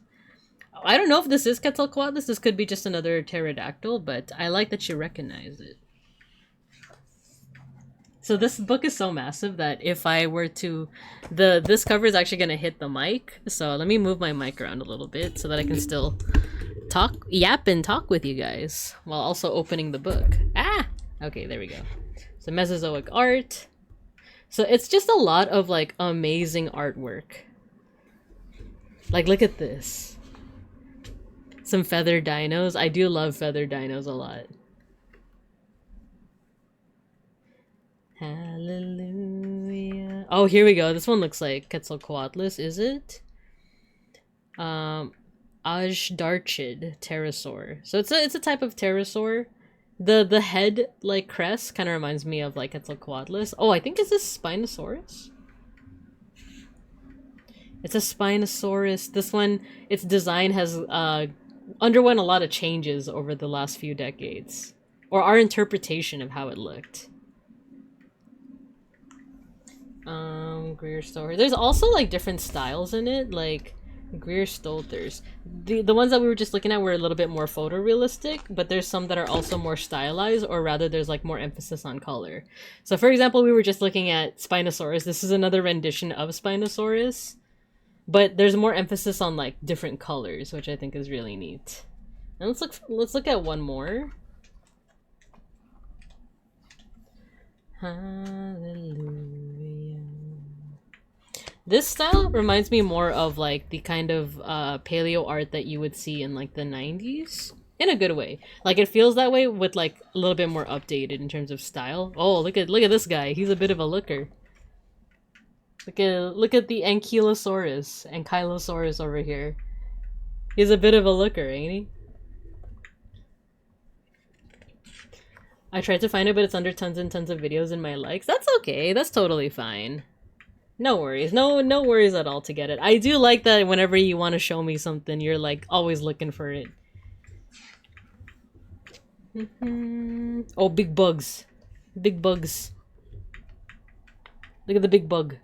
I don't know if this is Quetzalcoatlus. This could be just another pterodactyl, but I like that you recognize it. So this book is so massive that if I were to... This cover is actually going to hit the mic. So let me move my mic around a little bit so that I can still yap and talk with you guys while also opening the book. Ah! Okay, there we go. So Mesozoic Art. So it's just a lot of like amazing artwork. Like, look at this. Some feathered dinos. I do love feathered dinos a lot. Hallelujah. Oh, here we go. This one looks like Quetzalcoatlus, is it? Ajdarchid pterosaur. So it's a type of pterosaur The head like crest kind of reminds me of like Quetzalcoatlus. Oh, I think is this Spinosaurus? It's a Spinosaurus. This one, its design has underwent a lot of changes over the last few decades, or our interpretation of how it looked. Greer Stolters. There's also like different styles in it, like Greer Stolters. The ones that we were just looking at were a little bit more photorealistic, but there's some that are also more stylized, or rather there's like more emphasis on color. So for example, we were just looking at Spinosaurus. This is another rendition of Spinosaurus, but there's more emphasis on like different colors, which I think is really neat. And let's look at one more. Hallelujah. This style reminds me more of like the kind of paleo art that you would see in like the 90s. In a good way. Like it feels that way with like a little bit more updated in terms of style. Oh, look at this guy. He's a bit of a looker. Look at the Ankylosaurus over here. He's a bit of a looker, ain't he? I tried to find it, but it's under tons and tons of videos in my likes. That's okay. That's totally fine. No worries. No worries at all to get it. I do like that whenever you want to show me something, you're like always looking for it. Oh, big bugs. Big bugs. Look at the big bug.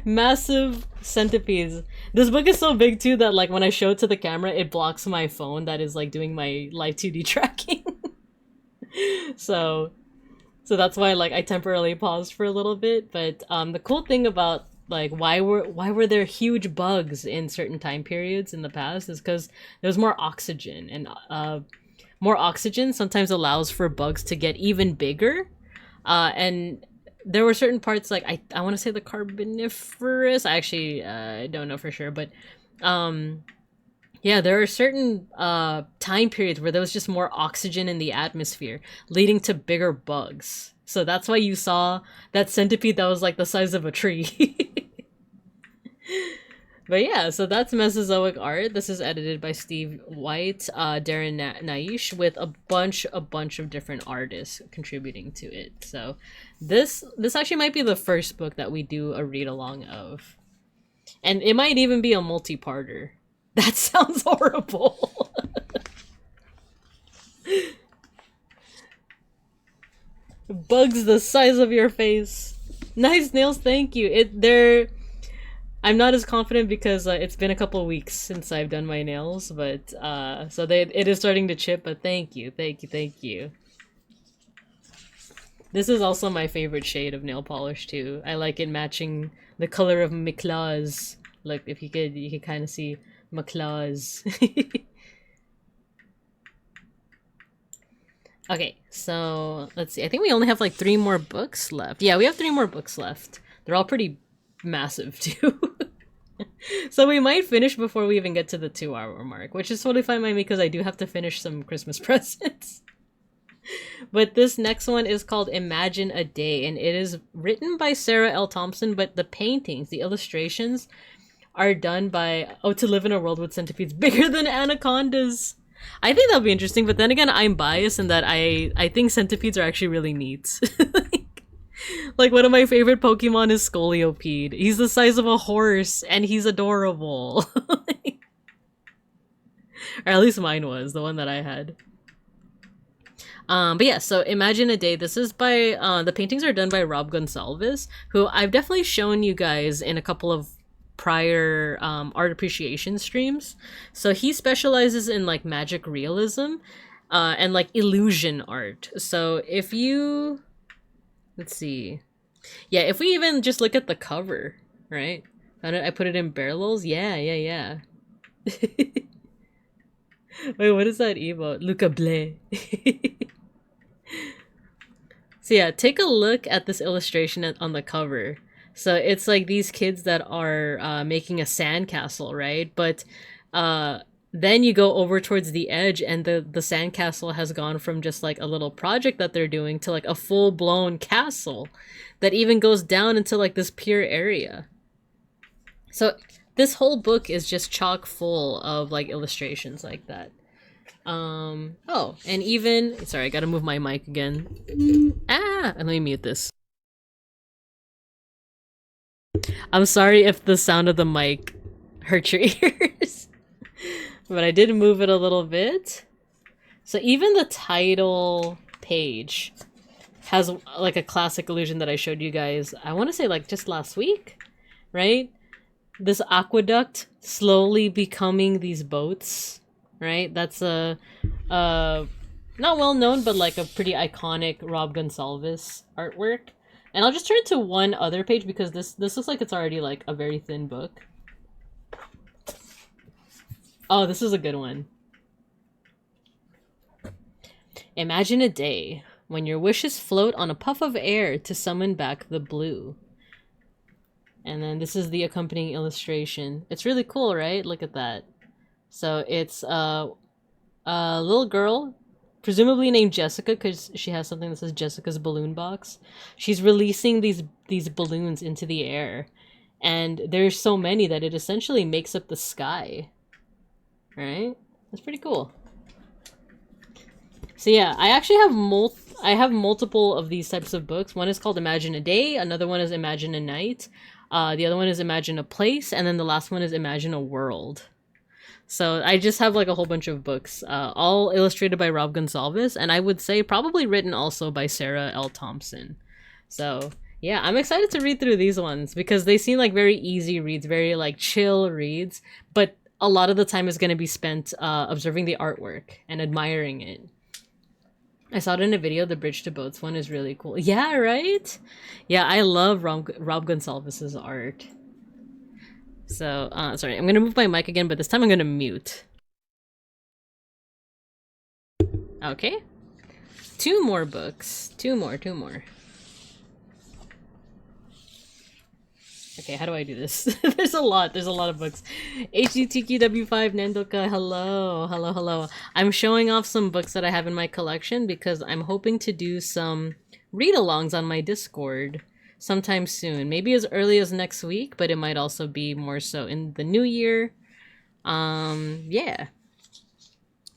Massive centipedes. This book is so big too that like when I show it to the camera, it blocks my phone that is like doing my live 2D tracking. So that's why like I temporarily paused for a little bit. But the cool thing about like why were there huge bugs in certain time periods in the past is because there was more oxygen, and more oxygen sometimes allows for bugs to get even bigger. And there were certain parts like I want to say the Carboniferous. I actually don't know for sure, but yeah, there are certain time periods where there was just more oxygen in the atmosphere, leading to bigger bugs. So that's why you saw that centipede that was like the size of a tree. But yeah, so that's Mesozoic art. This is edited by Steve White, Darren Naish, with a bunch of different artists contributing to it. So this actually might be the first book that we do a read along of, and it might even be a multi-parter. That sounds horrible. Bugs the size of your face. Nice nails, thank you. I'm not as confident because it's been a couple weeks since I've done my nails, but so it is starting to chip. But thank you. This is also my favorite shade of nail polish too. I like it matching the color of my claws. Look, if you could kind of see my claws. Okay, so let's see. I think we only have like 3 more books left. Yeah, we have 3 more books left. They're all pretty massive too. So we might finish before we even get to the 2-hour mark, which is totally fine by me because I do have to finish some Christmas presents. But this next one is called Imagine a Day, and it is written by Sarah L. Thompson, but the paintings, the illustrations, are done by To Live in a World with Centipedes Bigger Than Anacondas. I think that'll be interesting, but then again, I'm biased in that I think centipedes are actually really neat. Like one of my favorite Pokemon is Scolipede. He's the size of a horse, and he's adorable. Or at least mine was, the one that I had. But yeah, so Imagine a Day. This is by, the paintings are done by Rob Gonsalves, who I've definitely shown you guys in a couple of prior art appreciation streams. So he specializes in like magic realism and like illusion art. So if you, let's see, yeah, if we even just look at the cover, right? I put it in barrels. Yeah. Wait, what is that emote? Luca Blé. So yeah, take a look at this illustration on the cover. So it's like these kids that are making a sandcastle, right? But then you go over towards the edge and the sandcastle has gone from just like a little project that they're doing to like a full-blown castle that even goes down into like this pier area. So this whole book is just chock full of like illustrations like that. Oh, and even, sorry, I gotta move my mic again. And let me mute this. I'm sorry if the sound of the mic hurt your ears, but I did move it a little bit. So even the title page has like a classic illusion that I showed you guys, I want to say like just last week, right? This aqueduct slowly becoming these boats, right? That's a not well known, but like a pretty iconic Rob Gonsalves artwork. And I'll just turn to one other page because this looks like it's already like a very thin book. Oh, this is a good one. Imagine a day when your wishes float on a puff of air to summon back the blue. And then this is the accompanying illustration. It's really cool, right? Look at that. So it's a little girl, presumably named Jessica because she has something that says Jessica's balloon box. She's releasing these balloons into the air. And there's so many that it essentially makes up the sky. Right? That's pretty cool. So yeah, I actually have multiple of these types of books. One is called Imagine a Day, another one is Imagine a Night, the other one is Imagine a Place, and then the last one is Imagine a World. So I just have like a whole bunch of books, all illustrated by Rob Gonsalves, and I would say probably written also by Sarah L. Thompson. So yeah, I'm excited to read through these ones because they seem like very easy reads, very like chill reads, but a lot of the time is going to be spent observing the artwork and admiring it. I saw it in a video, the Bridge to Boats one is really cool. Yeah, right? Yeah, I love Rob Gonsalves' art. So, sorry, I'm gonna move my mic again, but this time I'm gonna mute. Okay. Two more books. Two more. Okay, how do I do this? There's a lot of books. HGTQW5 Nandoka, hello. I'm showing off some books that I have in my collection because I'm hoping to do some read-alongs on my Discord sometime soon. Maybe as early as next week, but it might also be more so in the new year. Yeah.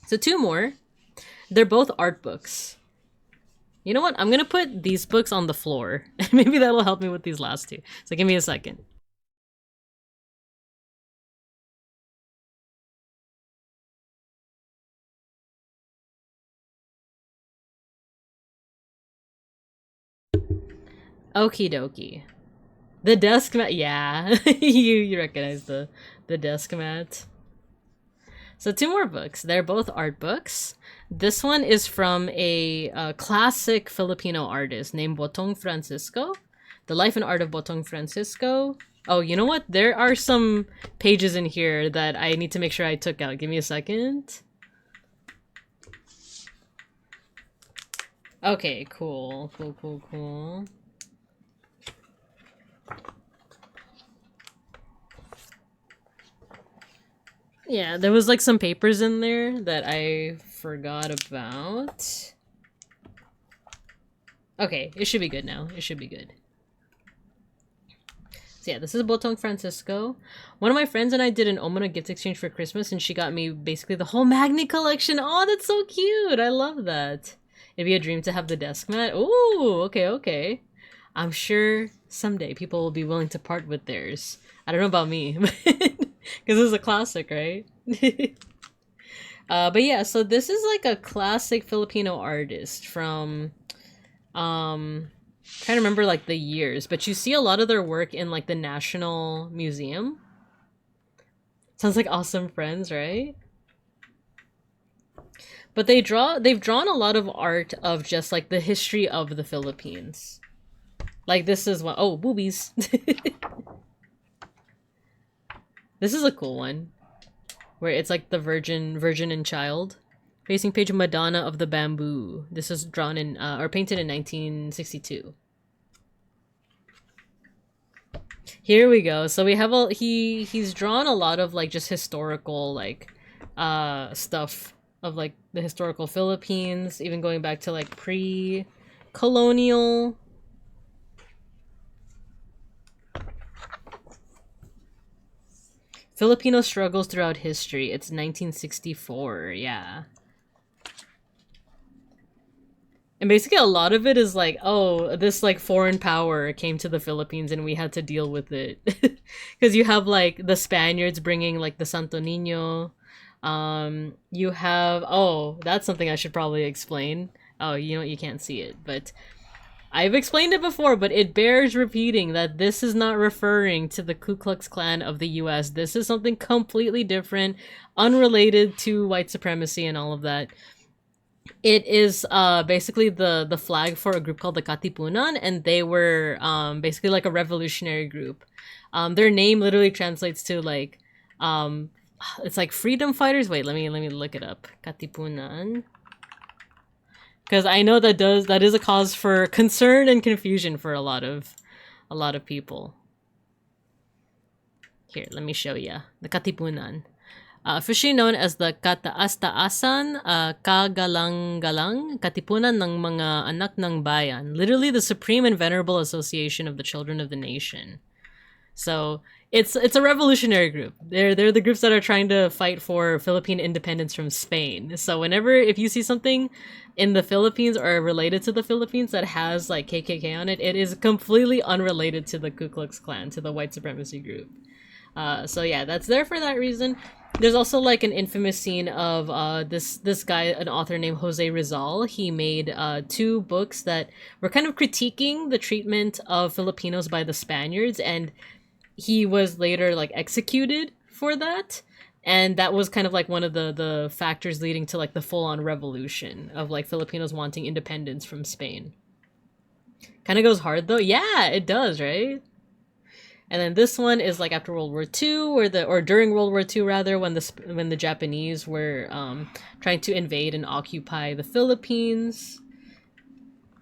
So two more. They're both art books. You know what? I'm gonna put these books on the floor. Maybe that'll help me with these last two. So give me a second. Okie dokie. The desk mat, yeah. you recognize the desk mat. So two more books. They're both art books. This one is from a classic Filipino artist named Botong Francisco. The Life and Art of Botong Francisco. Oh, you know what? There are some pages in here that I need to make sure I took out. Give me a second. Okay, cool. Yeah, there was like some papers in there that I forgot about. Okay, it should be good now. It should be good. So yeah, this is Botong Francisco. One of my friends and I did an Omona gift exchange for Christmas and she got me basically the whole Magni collection. Oh, that's so cute. I love that. It'd be a dream to have the desk mat. Ooh, okay. I'm sure someday people will be willing to part with theirs. I don't know about me, because it's a classic, right? But yeah, so this is like a classic Filipino artist from, trying to remember like the years, but you see a lot of their work in like the National Museum. Sounds like Awesome Friends, right? But they've drawn a lot of art of just like the history of the Philippines. Like this is one, oh, boobies. This is a cool one. Where it's like the Virgin and Child. Facing page of Madonna of the Bamboo. This is drawn in, or painted in 1962. Here we go. So we have he's drawn a lot of like just historical like stuff of like the historical Philippines, even going back to like pre-colonial. Filipino struggles throughout history. It's 1964, yeah. And basically a lot of it is like, oh, this like foreign power came to the Philippines and we had to deal with it. Because you have like the Spaniards bringing like the Santo Nino. You have, oh, that's something I should probably explain. Oh, you know what, you can't see it, but I've explained it before, but it bears repeating that this is not referring to the Ku Klux Klan of the US. This is something completely different, unrelated to white supremacy and all of that. It is basically the flag for a group called the Katipunan, and they were basically like a revolutionary group. Their name literally translates to like it's like freedom fighters. Wait, let me look it up. Katipunan. Because I know that is a cause for concern and confusion for a lot of people. Here, let me show ya. The Katipunan. Officially known as the Kataas-Taasan, Kagalang-Galang, Katipunan ng mga Anak ng Bayan. Literally the supreme and venerable association of the children of the nation. So it's a revolutionary group. They're the groups that are trying to fight for Philippine independence from Spain. So if you see something in the Philippines or related to the Philippines that has like KKK on it, it is completely unrelated to the Ku Klux Klan, to the white supremacy group. So yeah, that's there for that reason. There's also like an infamous scene of this guy, an author named Jose Rizal. He made 2 books that were kind of critiquing the treatment of Filipinos by the Spaniards, and he was later like executed for that. And that was kind of like one of the factors leading to like the full-on revolution of like Filipinos wanting independence from Spain. Kind of goes hard though. Yeah, it does, right? And then this one is like after World War II, or during World War II rather, when the Japanese were trying to invade and occupy the Philippines.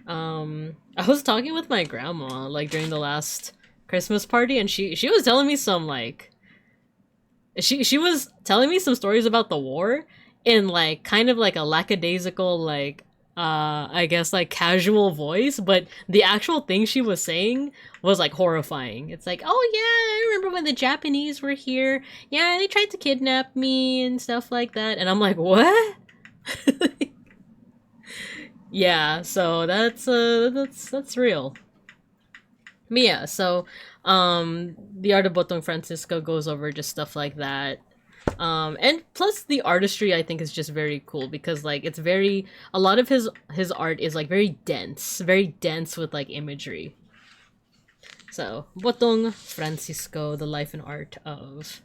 I was talking with my grandma like during the last Christmas party, and she was telling me some like she was telling me some stories about the war in like kind of like a lackadaisical like I guess like casual voice, but the actual thing she was saying was like horrifying. It's like, oh yeah, I remember when the Japanese were here. Yeah, they tried to kidnap me and stuff like that. And I'm like, what? Yeah, so that's real. But yeah, so the Art of Botong Francisco goes over just stuff like that. And plus the artistry I think is just very cool because like it's very, a lot of his art is like very dense with like imagery. So Botong Francisco, the life and art of,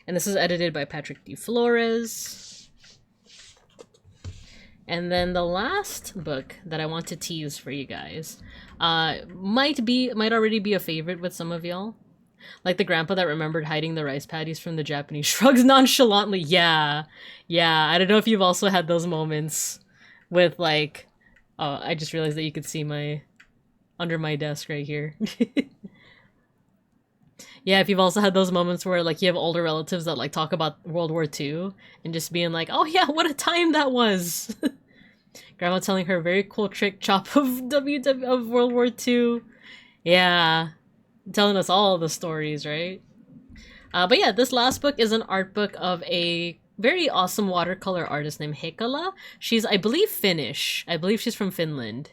and this is edited by Patrick D. Flores. And then the last book that I want to tease for you guys might already be a favorite with some of y'all. Like the grandpa that remembered hiding the rice paddies from the Japanese shrugs nonchalantly. Yeah. I don't know if you've also had those moments with like, oh, I just realized that you could see under my desk right here. Yeah, if you've also had those moments where like you have older relatives that like talk about World War II and just being like, oh yeah, what a time that was. Grandma telling her very cool trick chop of World War II. Yeah. Telling us all the stories, right? But yeah, this last book is an art book of a very awesome watercolor artist named Heikkala. She's, I believe, Finnish. I believe she's from Finland.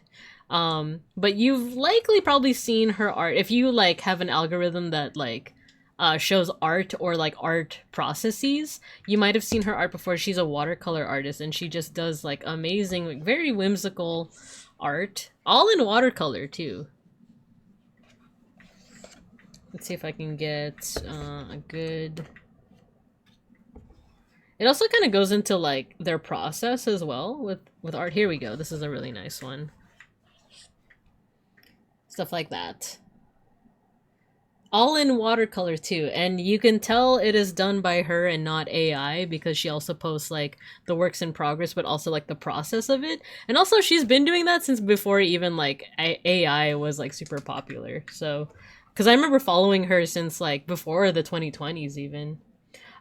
But you've likely probably seen her art. If you like have an algorithm that like shows art or like art processes, you might have seen her art before. She's a watercolor artist and she just does like amazing, like very whimsical art, all in watercolor too. Let's see if I can get a good... It also kind of goes into like their process as well with art. Here we go. This is a really nice one. Stuff like that. All in watercolor too, and you can tell it is done by her and not AI because she also posts like the works in progress, but also like the process of it. And also she's been doing that since before even like AI was like super popular. So, because I remember following her since like before the 2020s even.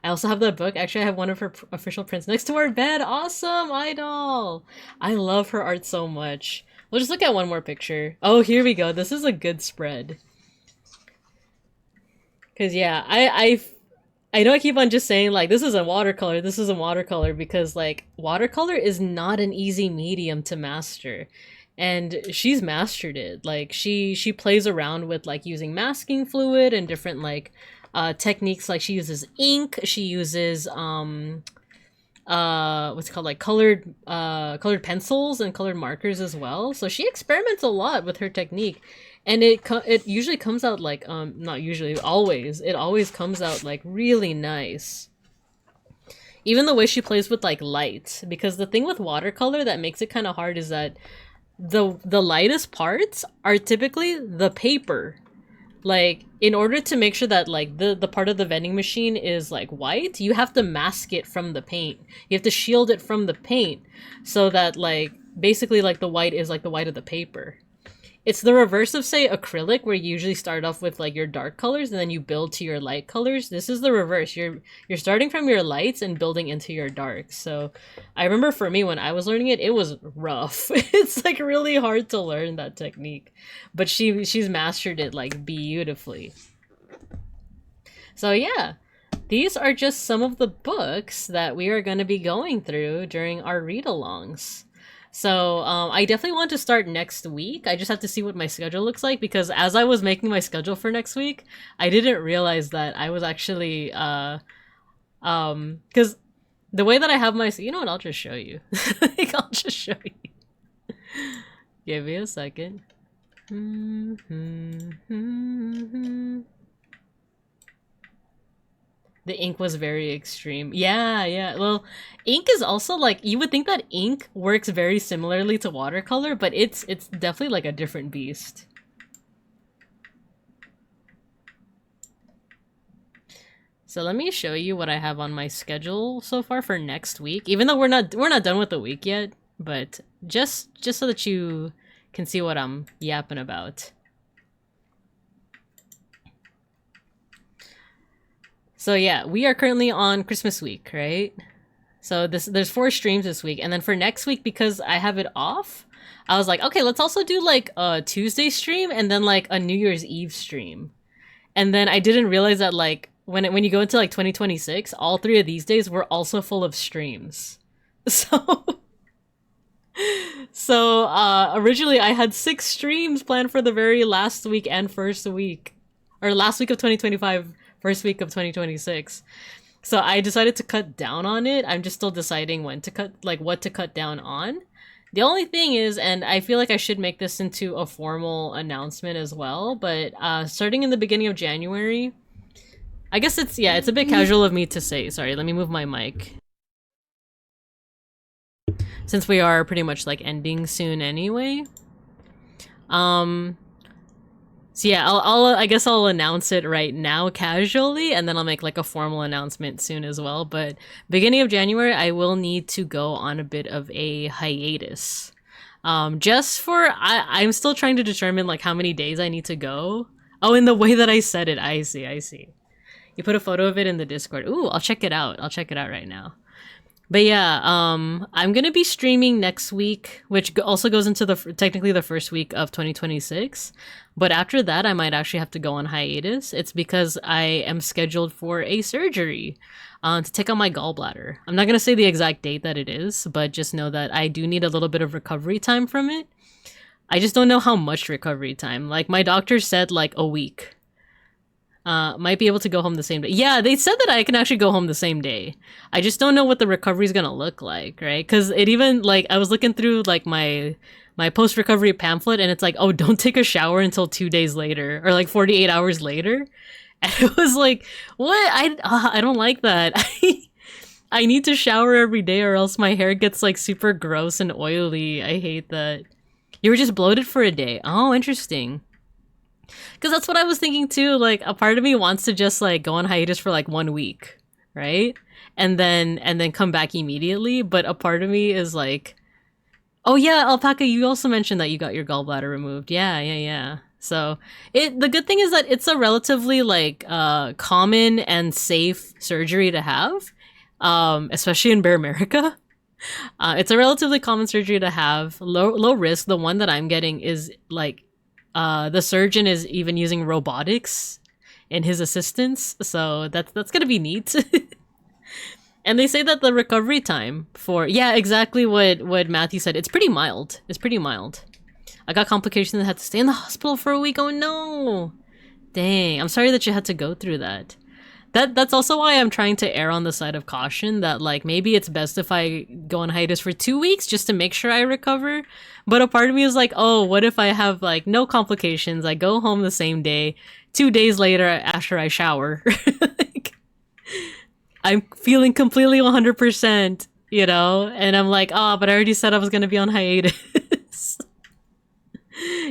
I also have that book. Actually, I have one of her official prints next to our bed. Awesome, idol. I love her art so much. We'll just look at one more picture. Oh, here we go. This is a good spread. Because yeah, I know I keep on just saying like this isn't watercolor, this isn't watercolor, because like watercolor is not an easy medium to master. And she's mastered it. Like she plays around with like using masking fluid and different like techniques. Like she uses ink, she uses what's it called, like colored pencils and colored markers as well. So she experiments a lot with her technique, and it usually comes out like not usually, always, it always comes out like really nice. Even the way she plays with like light, because the thing with watercolor that makes it kind of hard is that the lightest parts are typically the paper. Like, in order to make sure that like the part of the vending machine is like white, you have to mask it from the paint. You have to shield it from the paint so that like basically like the white is like the white of the paper. It's the reverse of, say, acrylic, where you usually start off with like your dark colors and then you build to your light colors. This is the reverse. You're starting from your lights and building into your darks. So I remember for me when I was learning it, it was rough. It's like really hard to learn that technique. But she's mastered it like beautifully. So yeah, these are just some of the books that we are going to be going through during our read-alongs. So I definitely want to start next week. I just have to see what my schedule looks like, because as I was making my schedule for next week, I didn't realize that I was actually because the way that I have my, you know what, I'll just show you. Like, I'll just show you. Give me a second. The ink was very extreme. Yeah, yeah. Well, ink is also like, you would think that ink works very similarly to watercolor, but it's definitely like a different beast. So let me show you what I have on my schedule so far for next week. Even though we're not done with the week yet, but just so that you can see what I'm yapping about. So yeah, we are currently on Christmas week, right? So there's 4 streams this week, and then for next week, because I have it off, I was like, okay, let's also do like a Tuesday stream and then like a New Year's Eve stream. And then I didn't realize that like when you go into like 2026, all 3 of these days were also full of streams. So originally I had 6 streams planned for the very last week and first week, or last week of 2025. First week of 2026. So I decided to cut down on it. I'm just still deciding when to cut, like what to cut down on. The only thing is, and I feel like I should make this into a formal announcement as well, but starting in the beginning of January, I guess it's a bit casual of me to say. Sorry, let me move my mic. Since we are pretty much like ending soon anyway. So yeah, I guess I'll announce it right now casually, and then I'll make like a formal announcement soon as well. But beginning of January, I will need to go on a bit of a hiatus. Just for, I'm still trying to determine like how many days I need to go. Oh, in the way that I said it, I see. You put a photo of it in the Discord. Ooh, I'll check it out. I'll check it out right now. But yeah, I'm gonna be streaming next week, which also goes into technically the first week of 2026. But after that, I might actually have to go on hiatus. It's because I am scheduled for a surgery to take out my gallbladder. I'm not gonna say the exact date that it is, but just know that I do need a little bit of recovery time from it. I just don't know how much recovery time. Like, my doctor said like a week. Might be able to go home the same day. Yeah, they said that I can actually go home the same day. I just don't know what the recovery is gonna look like, right? Because it even, like, I was looking through, like, my post-recovery pamphlet, and it's like, oh, don't take a shower until 2 days later, or, like, 48 hours later. And it was like, what? I don't like that. I need to shower every day, or else my hair gets, like, super gross and oily. I hate that. You were just bloated for a day. Oh, interesting. Because that's what I was thinking too. Like, a part of me wants to just like go on hiatus for like 1 week, right? And then come back immediately. But a part of me is like, oh yeah, Alpaca, you also mentioned that you got your gallbladder removed. Yeah. So the good thing is that it's a relatively like common and safe surgery to have, especially in Bear America. It's a relatively common surgery to have, low risk. The one that I'm getting is like, the surgeon is even using robotics and his assistants. So that's gonna be neat. And they say that the recovery time for exactly what Matthew said. It's pretty mild. It's pretty mild. I got complications and had to stay in the hospital for a week. Oh no. Dang. I'm sorry that you had to go through that. That's also why I'm trying to err on the side of caution that like maybe it's best if I go on hiatus for 2 weeks just to make sure I recover. But a part of me is like, oh, what if I have like no complications? I go home the same day, 2 days later after I shower. Like, I'm feeling completely 100%, you know? And I'm like, oh, but I already said I was gonna be on hiatus.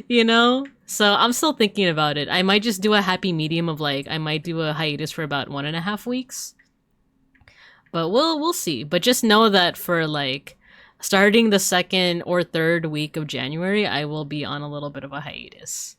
You know? So I'm still thinking about it. I might just do a happy medium of like, I might do a hiatus for about 1.5 weeks. But we'll see. But just know that for like starting the 2nd or 3rd week of January, I will be on a little bit of a hiatus.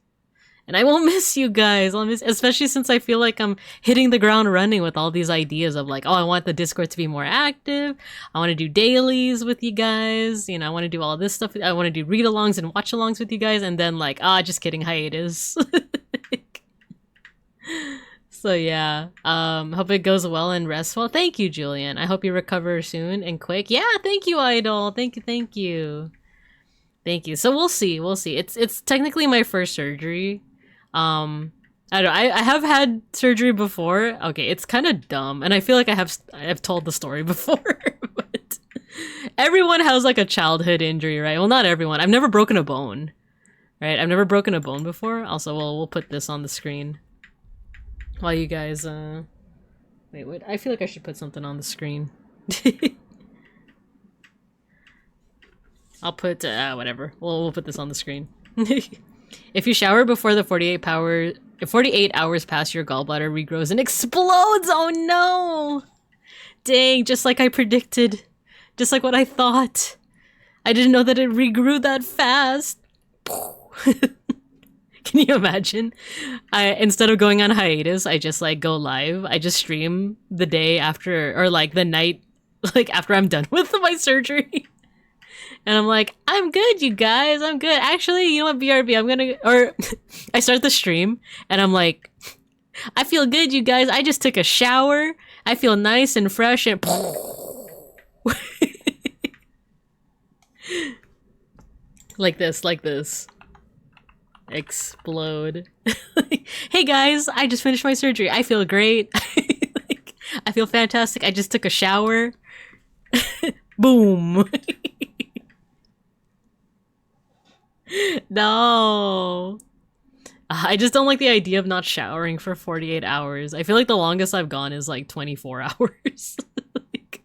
And I will miss you guys. I'll miss, especially since I feel like I'm hitting the ground running with all these ideas of like, oh, I want the Discord to be more active. I want to do dailies with you guys. You know, I want to do all this stuff. I want to do read-alongs and watch-alongs with you guys. And then like, just kidding, hiatus. So yeah, hope it goes well and rest well. Thank you, Julian. I hope you recover soon and quick. Yeah, thank you, Idol. Thank you. Thank you. So we'll see. It's technically my first surgery. I don't know. I have had surgery before. Okay, it's kind of dumb, and I feel like I've told the story before. But everyone has like a childhood injury, right? Well, not everyone. I've never broken a bone, right? I've never broken a bone before. Also, we'll put this on the screen while you guys. Wait. I feel like I should put something on the screen. I'll put whatever. We'll put this on the screen. If you shower before the 48 hours pass, your gallbladder regrows and explodes. Oh no! Dang, just like I predicted. Just like what I thought. I didn't know that it regrew that fast. Can you imagine? Instead of going on hiatus, I just like go live. I just stream the day after, or like the night, like after I'm done with my surgery. And I'm like, I'm good, you guys. I'm good. Actually, you know what, BRB, I'm gonna... Or I start the stream, and I'm like, I feel good, you guys. I just took a shower. I feel nice and fresh, and... like this. Explode. Hey, guys, I just finished my surgery. I feel great. Like, I feel fantastic. I just took a shower. Boom. No. I just don't like the idea of not showering for 48 hours. I feel like the longest I've gone is like 24 hours. Like,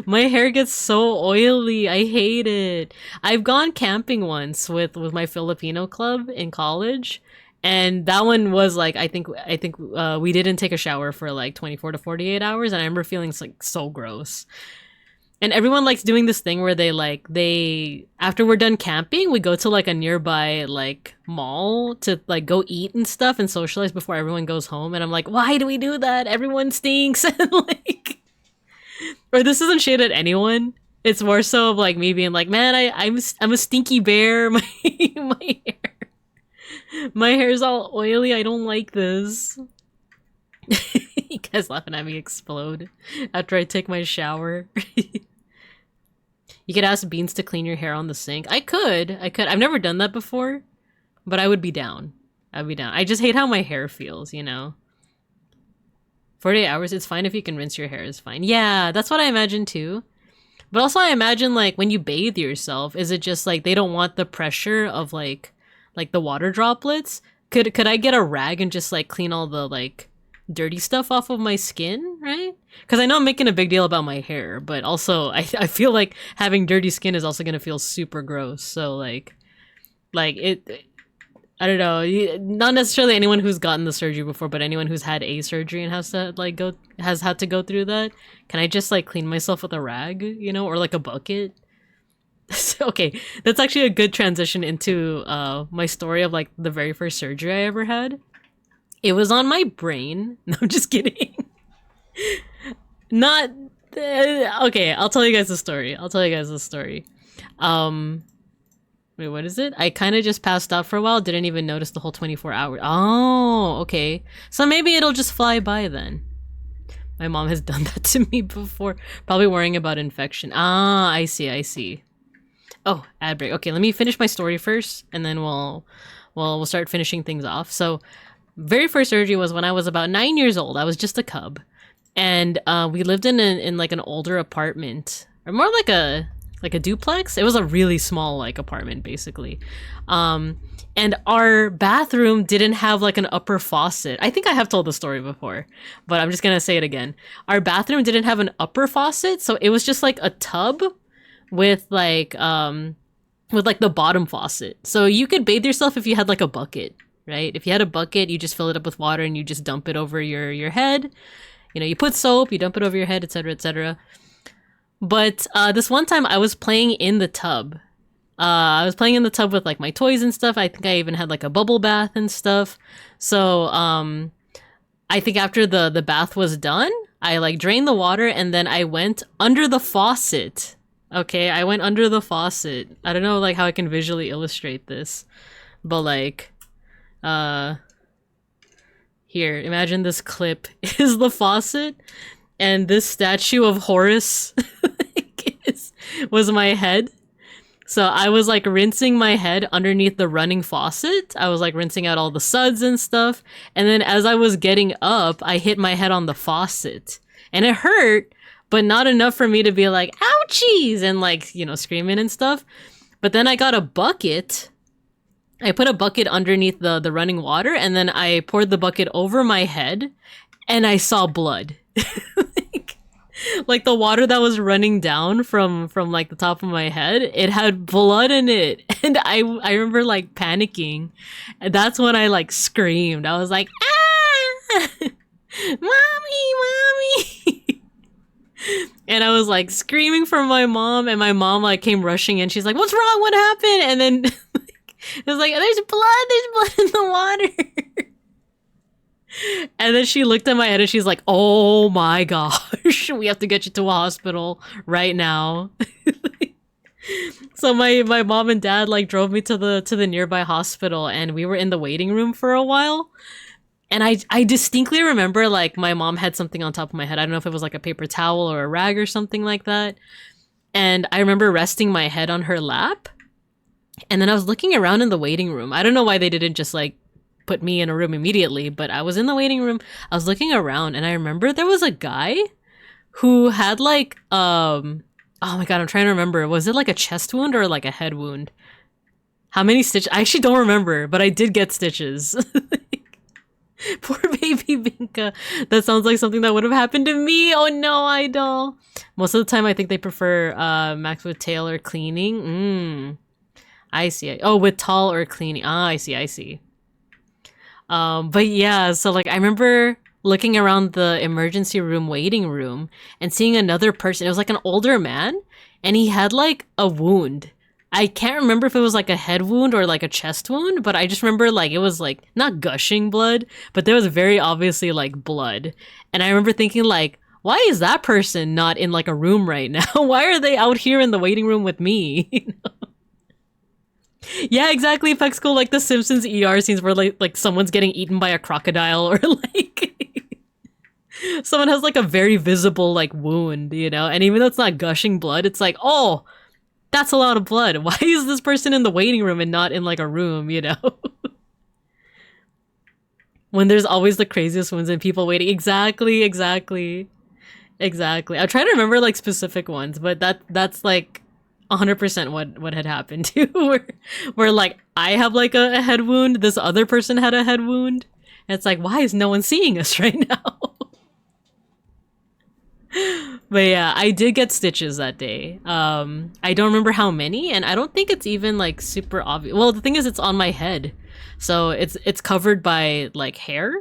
my hair gets so oily. I hate it. I've gone camping once with my Filipino club in college, and that one was like I think we didn't take a shower for like 24 to 48 hours, and I remember feeling like so gross. And everyone likes doing this thing where they after we're done camping, we go to like a nearby like mall to like go eat and stuff and socialize before everyone goes home. And I'm like, why do we do that? Everyone stinks. And like, or this isn't shade at anyone. It's more so of like me being like, man, I'm a stinky bear. My hair's all oily. I don't like this. You guys laughing at me explode after I take my shower. You could ask Beans to clean your hair on the sink. I could. I've never done that before, but I would be down. I just hate how my hair feels, you know? 48 hours, it's fine if you can rinse your hair, it's fine. Yeah, that's what I imagine too. But also I imagine like when you bathe yourself, is it just like they don't want the pressure of like the water droplets? Could I get a rag and just like clean all the like dirty stuff off of my skin, right? Because I know I'm making a big deal about my hair, but also I feel like having dirty skin is also gonna feel super gross. So like it, I don't know. Not necessarily anyone who's gotten the surgery before, but anyone who's had a surgery and has had to go through that. Can I just like clean myself with a rag, you know, or like a bucket? Okay, that's actually a good transition into my story of like the very first surgery I ever had. It was on my brain. No, I'm just kidding. Not... okay, I'll tell you guys the story. Wait, Wait, what is it? I kind of just passed out for a while, didn't even notice the whole 24 hours. Oh, okay. So maybe it'll just fly by then. My mom has done that to me before. Probably worrying about infection. Ah, I see. Oh, ad break. Okay, let me finish my story first, and then we'll start finishing things off. So, very first surgery was when I was about 9 years old. I was just a cub, and we lived in like an older apartment, or more like a duplex. It was a really small like apartment, basically. And our bathroom didn't have like an upper faucet. I think I have told the story before, but I'm just gonna say it again. Our bathroom didn't have an upper faucet, so it was just like a tub with like the bottom faucet. So you could bathe yourself if you had like a bucket, right? If you had a bucket, you just fill it up with water and you just dump it over your head. You know, you put soap, you dump it over your head, etc., etc. But this one time I was playing in the tub. I was playing in the tub with like my toys and stuff. I think I even had like a bubble bath and stuff. So I think after the bath was done, I like drained the water and then I went under the faucet. Okay, I went under the faucet. I don't know like how I can visually illustrate this, but like here, imagine this clip is the faucet and this statue of Horus was my head. So I was like rinsing my head underneath the running faucet. I was like rinsing out all the suds and stuff. And then as I was getting up, I hit my head on the faucet. And it hurt, but not enough for me to be like, ouchies, and like, you know, screaming and stuff. But then I got a bucket. I put a bucket underneath the running water, and then I poured the bucket over my head, and I saw blood. Like the water that was running down from like the top of my head, it had blood in it. And I remember like panicking. And that's when I like screamed. I was like, ah! Mommy! And I was like screaming for my mom, and my mom like came rushing in. She's like, what's wrong? What happened? And then it was like, there's blood in the water. And then she looked at my head and she's like, oh my gosh, we have to get you to a hospital right now. So my mom and dad like drove me to the nearby hospital, and we were in the waiting room for a while. And I distinctly remember like my mom had something on top of my head. I don't know if it was like a paper towel or a rag or something like that. And I remember resting my head on her lap. And then I was looking around in the waiting room. I don't know why they didn't just like put me in a room immediately, but I was in the waiting room. I was looking around, and I remember there was a guy who had like oh my god, I'm trying to remember. Was it like a chest wound or like a head wound? How many stitches? I actually don't remember, but I did get stitches. Poor baby Binka. That sounds like something that would have happened to me. Oh no, idol. Most of the time I think they prefer max with tail or cleaning. I see. Oh, with tall or cleaning. Ah, I see. But yeah, so like I remember looking around the emergency room waiting room and seeing another person. It was like an older man, and he had like a wound. I can't remember if it was like a head wound or like a chest wound, but I just remember like it was like not gushing blood, but there was very obviously like blood. And I remember thinking like, why is that person not in like a room right now? Why are they out here in the waiting room with me? You know? Yeah, exactly. Peck School, like the Simpsons ER scenes where like someone's getting eaten by a crocodile, or like someone has like a very visible like wound, you know? And even though it's not gushing blood, it's like, oh, that's a lot of blood. Why is this person in the waiting room and not in like a room, you know? When there's always the craziest ones and people waiting. Exactly. I'm trying to remember like specific ones, but that's like 100% what had happened to where like I have like a head wound, this other person had a head wound, and it's like, why is no one seeing us right now? But yeah, I did get stitches that day. I don't remember how many, and I don't think it's even like super obvious. Well, the thing is, it's on my head, so it's covered by like hair.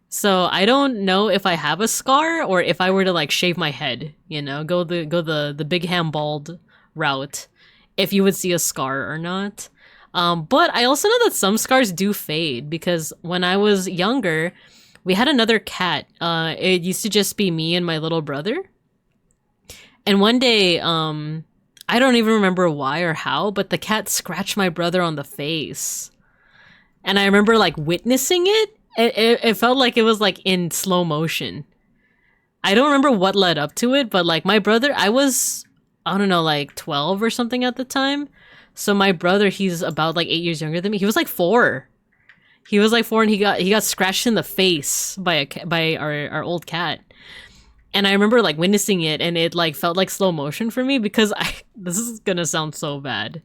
So I don't know if I have a scar or if I were to like shave my head, you know, go the big ham bald route, if you would see a scar or not. But I also know that some scars do fade, because when I was younger, we had another cat. It used to just be me and my little brother. And one day, I don't even remember why or how, but the cat scratched my brother on the face. And I remember like witnessing it. It felt like it was like in slow motion. I don't remember what led up to it, but like my brother, I don't know, like 12 or something at the time. So my brother, he's about like 8 years younger than me. He was like 4. He was like 4 and he got scratched in the face by our old cat. And I remember like witnessing it and it like felt like slow motion for me because this is gonna sound so bad.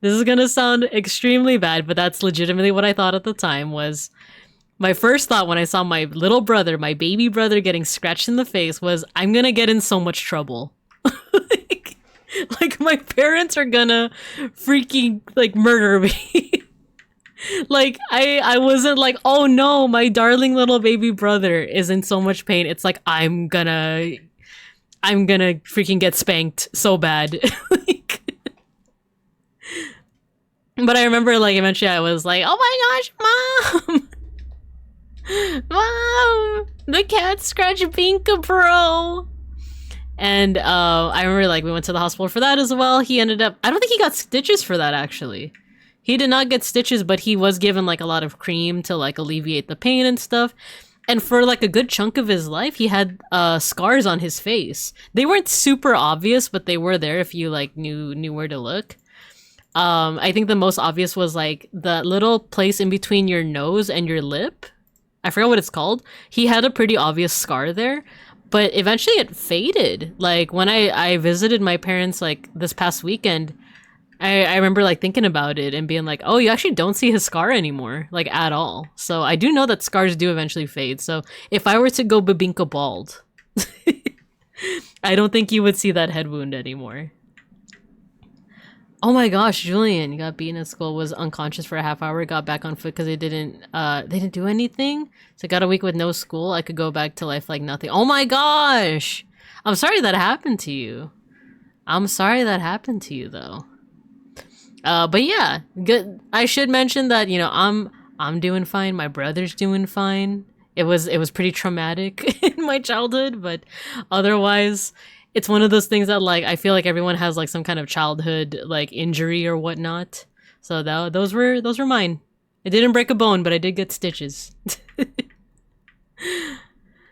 This is gonna sound extremely bad, but that's legitimately what I thought at the time. Was my first thought when I saw my little brother, my baby brother, getting scratched in the face was, I'm gonna get in so much trouble. like my parents are gonna freaking like murder me. Like I wasn't like, oh no, my darling little baby brother is in so much pain. It's like I'm gonna freaking get spanked so bad. Like, but I remember like eventually I was like, oh my gosh, mom. Mom, the cat scratched Binka, bro. And I remember like we went to the hospital for that as well. He ended up, I don't think he got stitches for that actually. He did not get stitches, but he was given like a lot of cream to like alleviate the pain and stuff. And for like a good chunk of his life, he had scars on his face. They weren't super obvious, but they were there if you like knew where to look. I think the most obvious was like the little place in between your nose and your lip. I forgot what it's called. He had a pretty obvious scar there, but eventually it faded. Like when I visited my parents like this past weekend, I remember like thinking about it and being like, oh, you actually don't see his scar anymore, like at all. So I do know that scars do eventually fade. So if I were to go Babinka bald, I don't think you would see that head wound anymore. Oh my gosh, Julian, you got beaten at school, was unconscious for a half hour, got back on foot because they didn't do anything. So got a week with no school. I could go back to life like nothing. Oh my gosh! I'm sorry that happened to you. I'm sorry that happened to you though. But yeah, good. I should mention that, you know, I'm doing fine. My brother's doing fine. It was pretty traumatic in my childhood, but otherwise, it's one of those things that like I feel like everyone has like some kind of childhood like injury or whatnot. So those were mine. I didn't break a bone, but I did get stitches.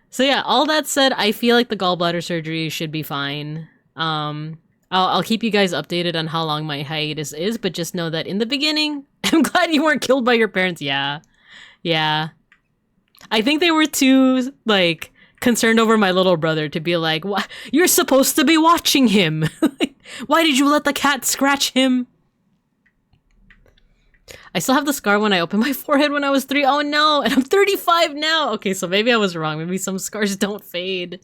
So yeah, all that said, I feel like the gallbladder surgery should be fine. I'll keep you guys updated on how long my hiatus is, but just know that in the beginning, I'm glad you weren't killed by your parents. Yeah. I think they were too, like, concerned over my little brother to be like, you're supposed to be watching him. Why did you let the cat scratch him? I still have the scar when I opened my forehead when I was 3. Oh no, and I'm 35 now. Okay, so maybe I was wrong. Maybe some scars don't fade.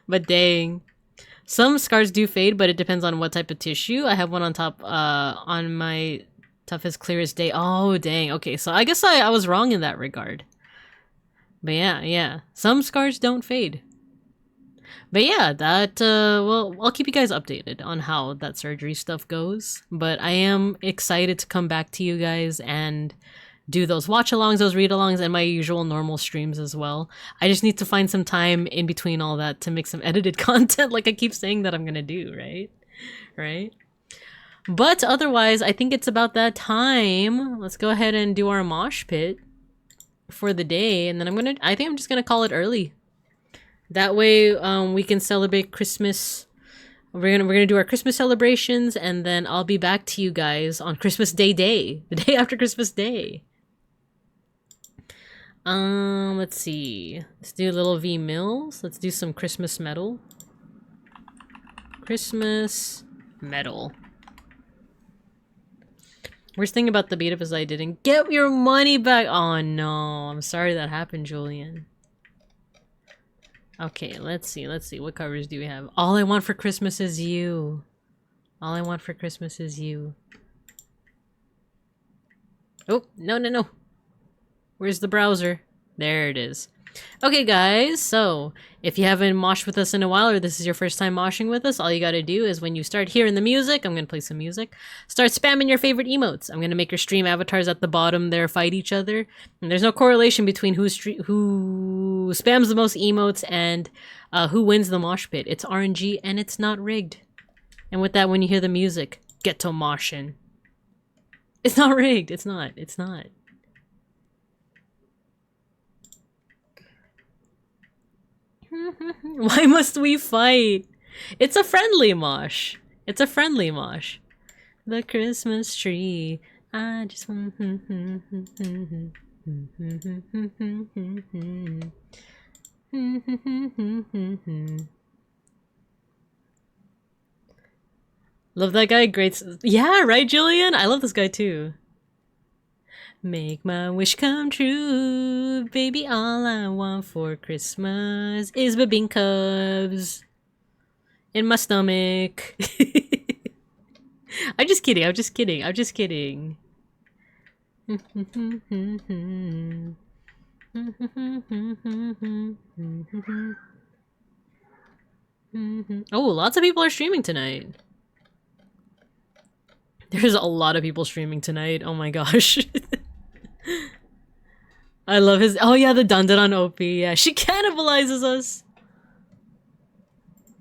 But dang. Some scars do fade, but it depends on what type of tissue. I have one on top, on my toughest, clearest day. Oh, dang. Okay, so I guess I was wrong in that regard. But yeah. Some scars don't fade. But yeah, that, well, I'll keep you guys updated on how that surgery stuff goes. But I am excited to come back to you guys and do those watch-alongs, those read-alongs, and my usual normal streams as well. I just need to find some time in between all that to make some edited content like I keep saying that I'm gonna do, right? But otherwise, I think it's about that time. Let's go ahead and do our mosh pit for the day, and then I think I'm just gonna call it early. That way, we can celebrate Christmas. We're gonna do our Christmas celebrations, and then I'll be back to you guys on Christmas Day, the day after Christmas Day. Let's see. Let's do little V Mills. Let's do some Christmas metal. Christmas metal. Worst thing about the beat up is I didn't get your money back. Oh no, I'm sorry that happened, Julian. Okay, let's see. What covers do we have? All I Want for Christmas Is You. All I Want for Christmas Is You. Oh, no. Where's the browser? There it is. Okay, guys, so if you haven't moshed with us in a while, or this is your first time moshing with us, all you gotta do is when you start hearing the music, I'm gonna play some music, start spamming your favorite emotes. I'm gonna make your stream avatars at the bottom there fight each other. And there's no correlation between who spams the most emotes and who wins the mosh pit. It's RNG and it's not rigged. And with that, when you hear the music, get to moshing. It's not rigged. It's not. It's not. Why must we fight? It's a friendly mosh. It's a friendly mosh. The Christmas tree. I just want. Love that guy. Great. Yeah, right, Julian? I love this guy too. Make my wish come true, baby. All I want for Christmas is bebinkas in my stomach. I'm just kidding. I'm just kidding. I'm just kidding. Oh, lots of people are streaming tonight. There's a lot of people streaming tonight. Oh my gosh. I love his. Oh yeah, the Dandaran OP. Yeah, she cannibalizes us.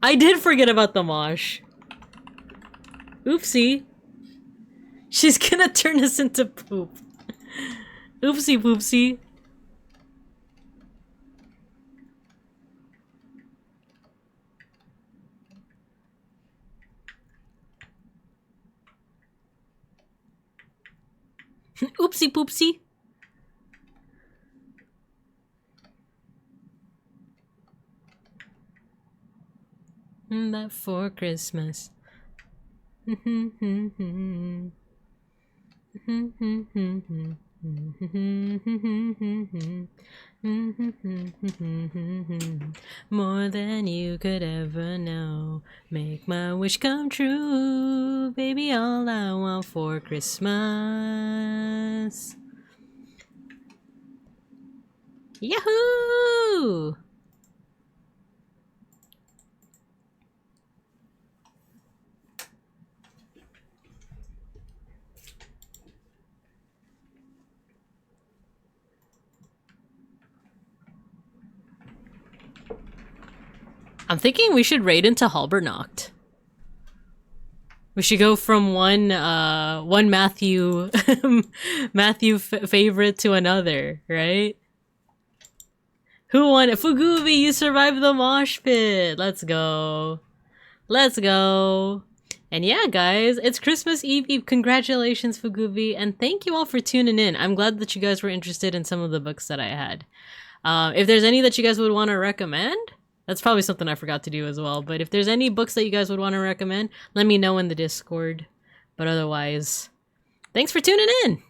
I did forget about the mosh. Oopsie. She's gonna turn us into poop. Oopsie poopsie. Oopsie poopsie. That for Christmas. More than you could ever know. Make my wish come true, baby. All I want for Christmas. Yahoo! I'm thinking we should raid into Halbernacht. We should go from one Matthew favorite to another, right? Who won it? Fugubi, you survived the mosh pit. Let's go. Let's go. And yeah, guys, it's Christmas Eve. Congratulations, Fugubi, and thank you all for tuning in. I'm glad that you guys were interested in some of the books that I had. If there's any that you guys would want to recommend, that's probably something I forgot to do as well. But if there's any books that you guys would want to recommend, let me know in the Discord. But otherwise, thanks for tuning in.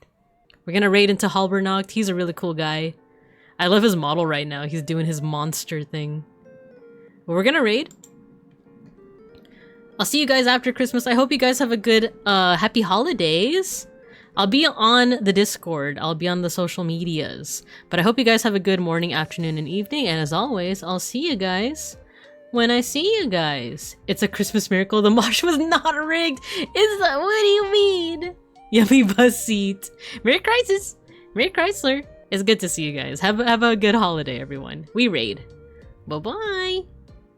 We're gonna raid into Halbernacht. He's a really cool guy. I love his model right now. He's doing his monster thing. But we're gonna raid. I'll see you guys after Christmas. I hope you guys have a good, happy holidays. I'll be on the Discord. I'll be on the social medias. But I hope you guys have a good morning, afternoon, and evening. And as always, I'll see you guys when I see you guys. It's a Christmas miracle. The mosh was not rigged. It's what do you mean? Yummy bus seat. Merry Christmas. Merry Chrysler. It's good to see you guys. Have a good holiday, everyone. We raid. Bye-bye.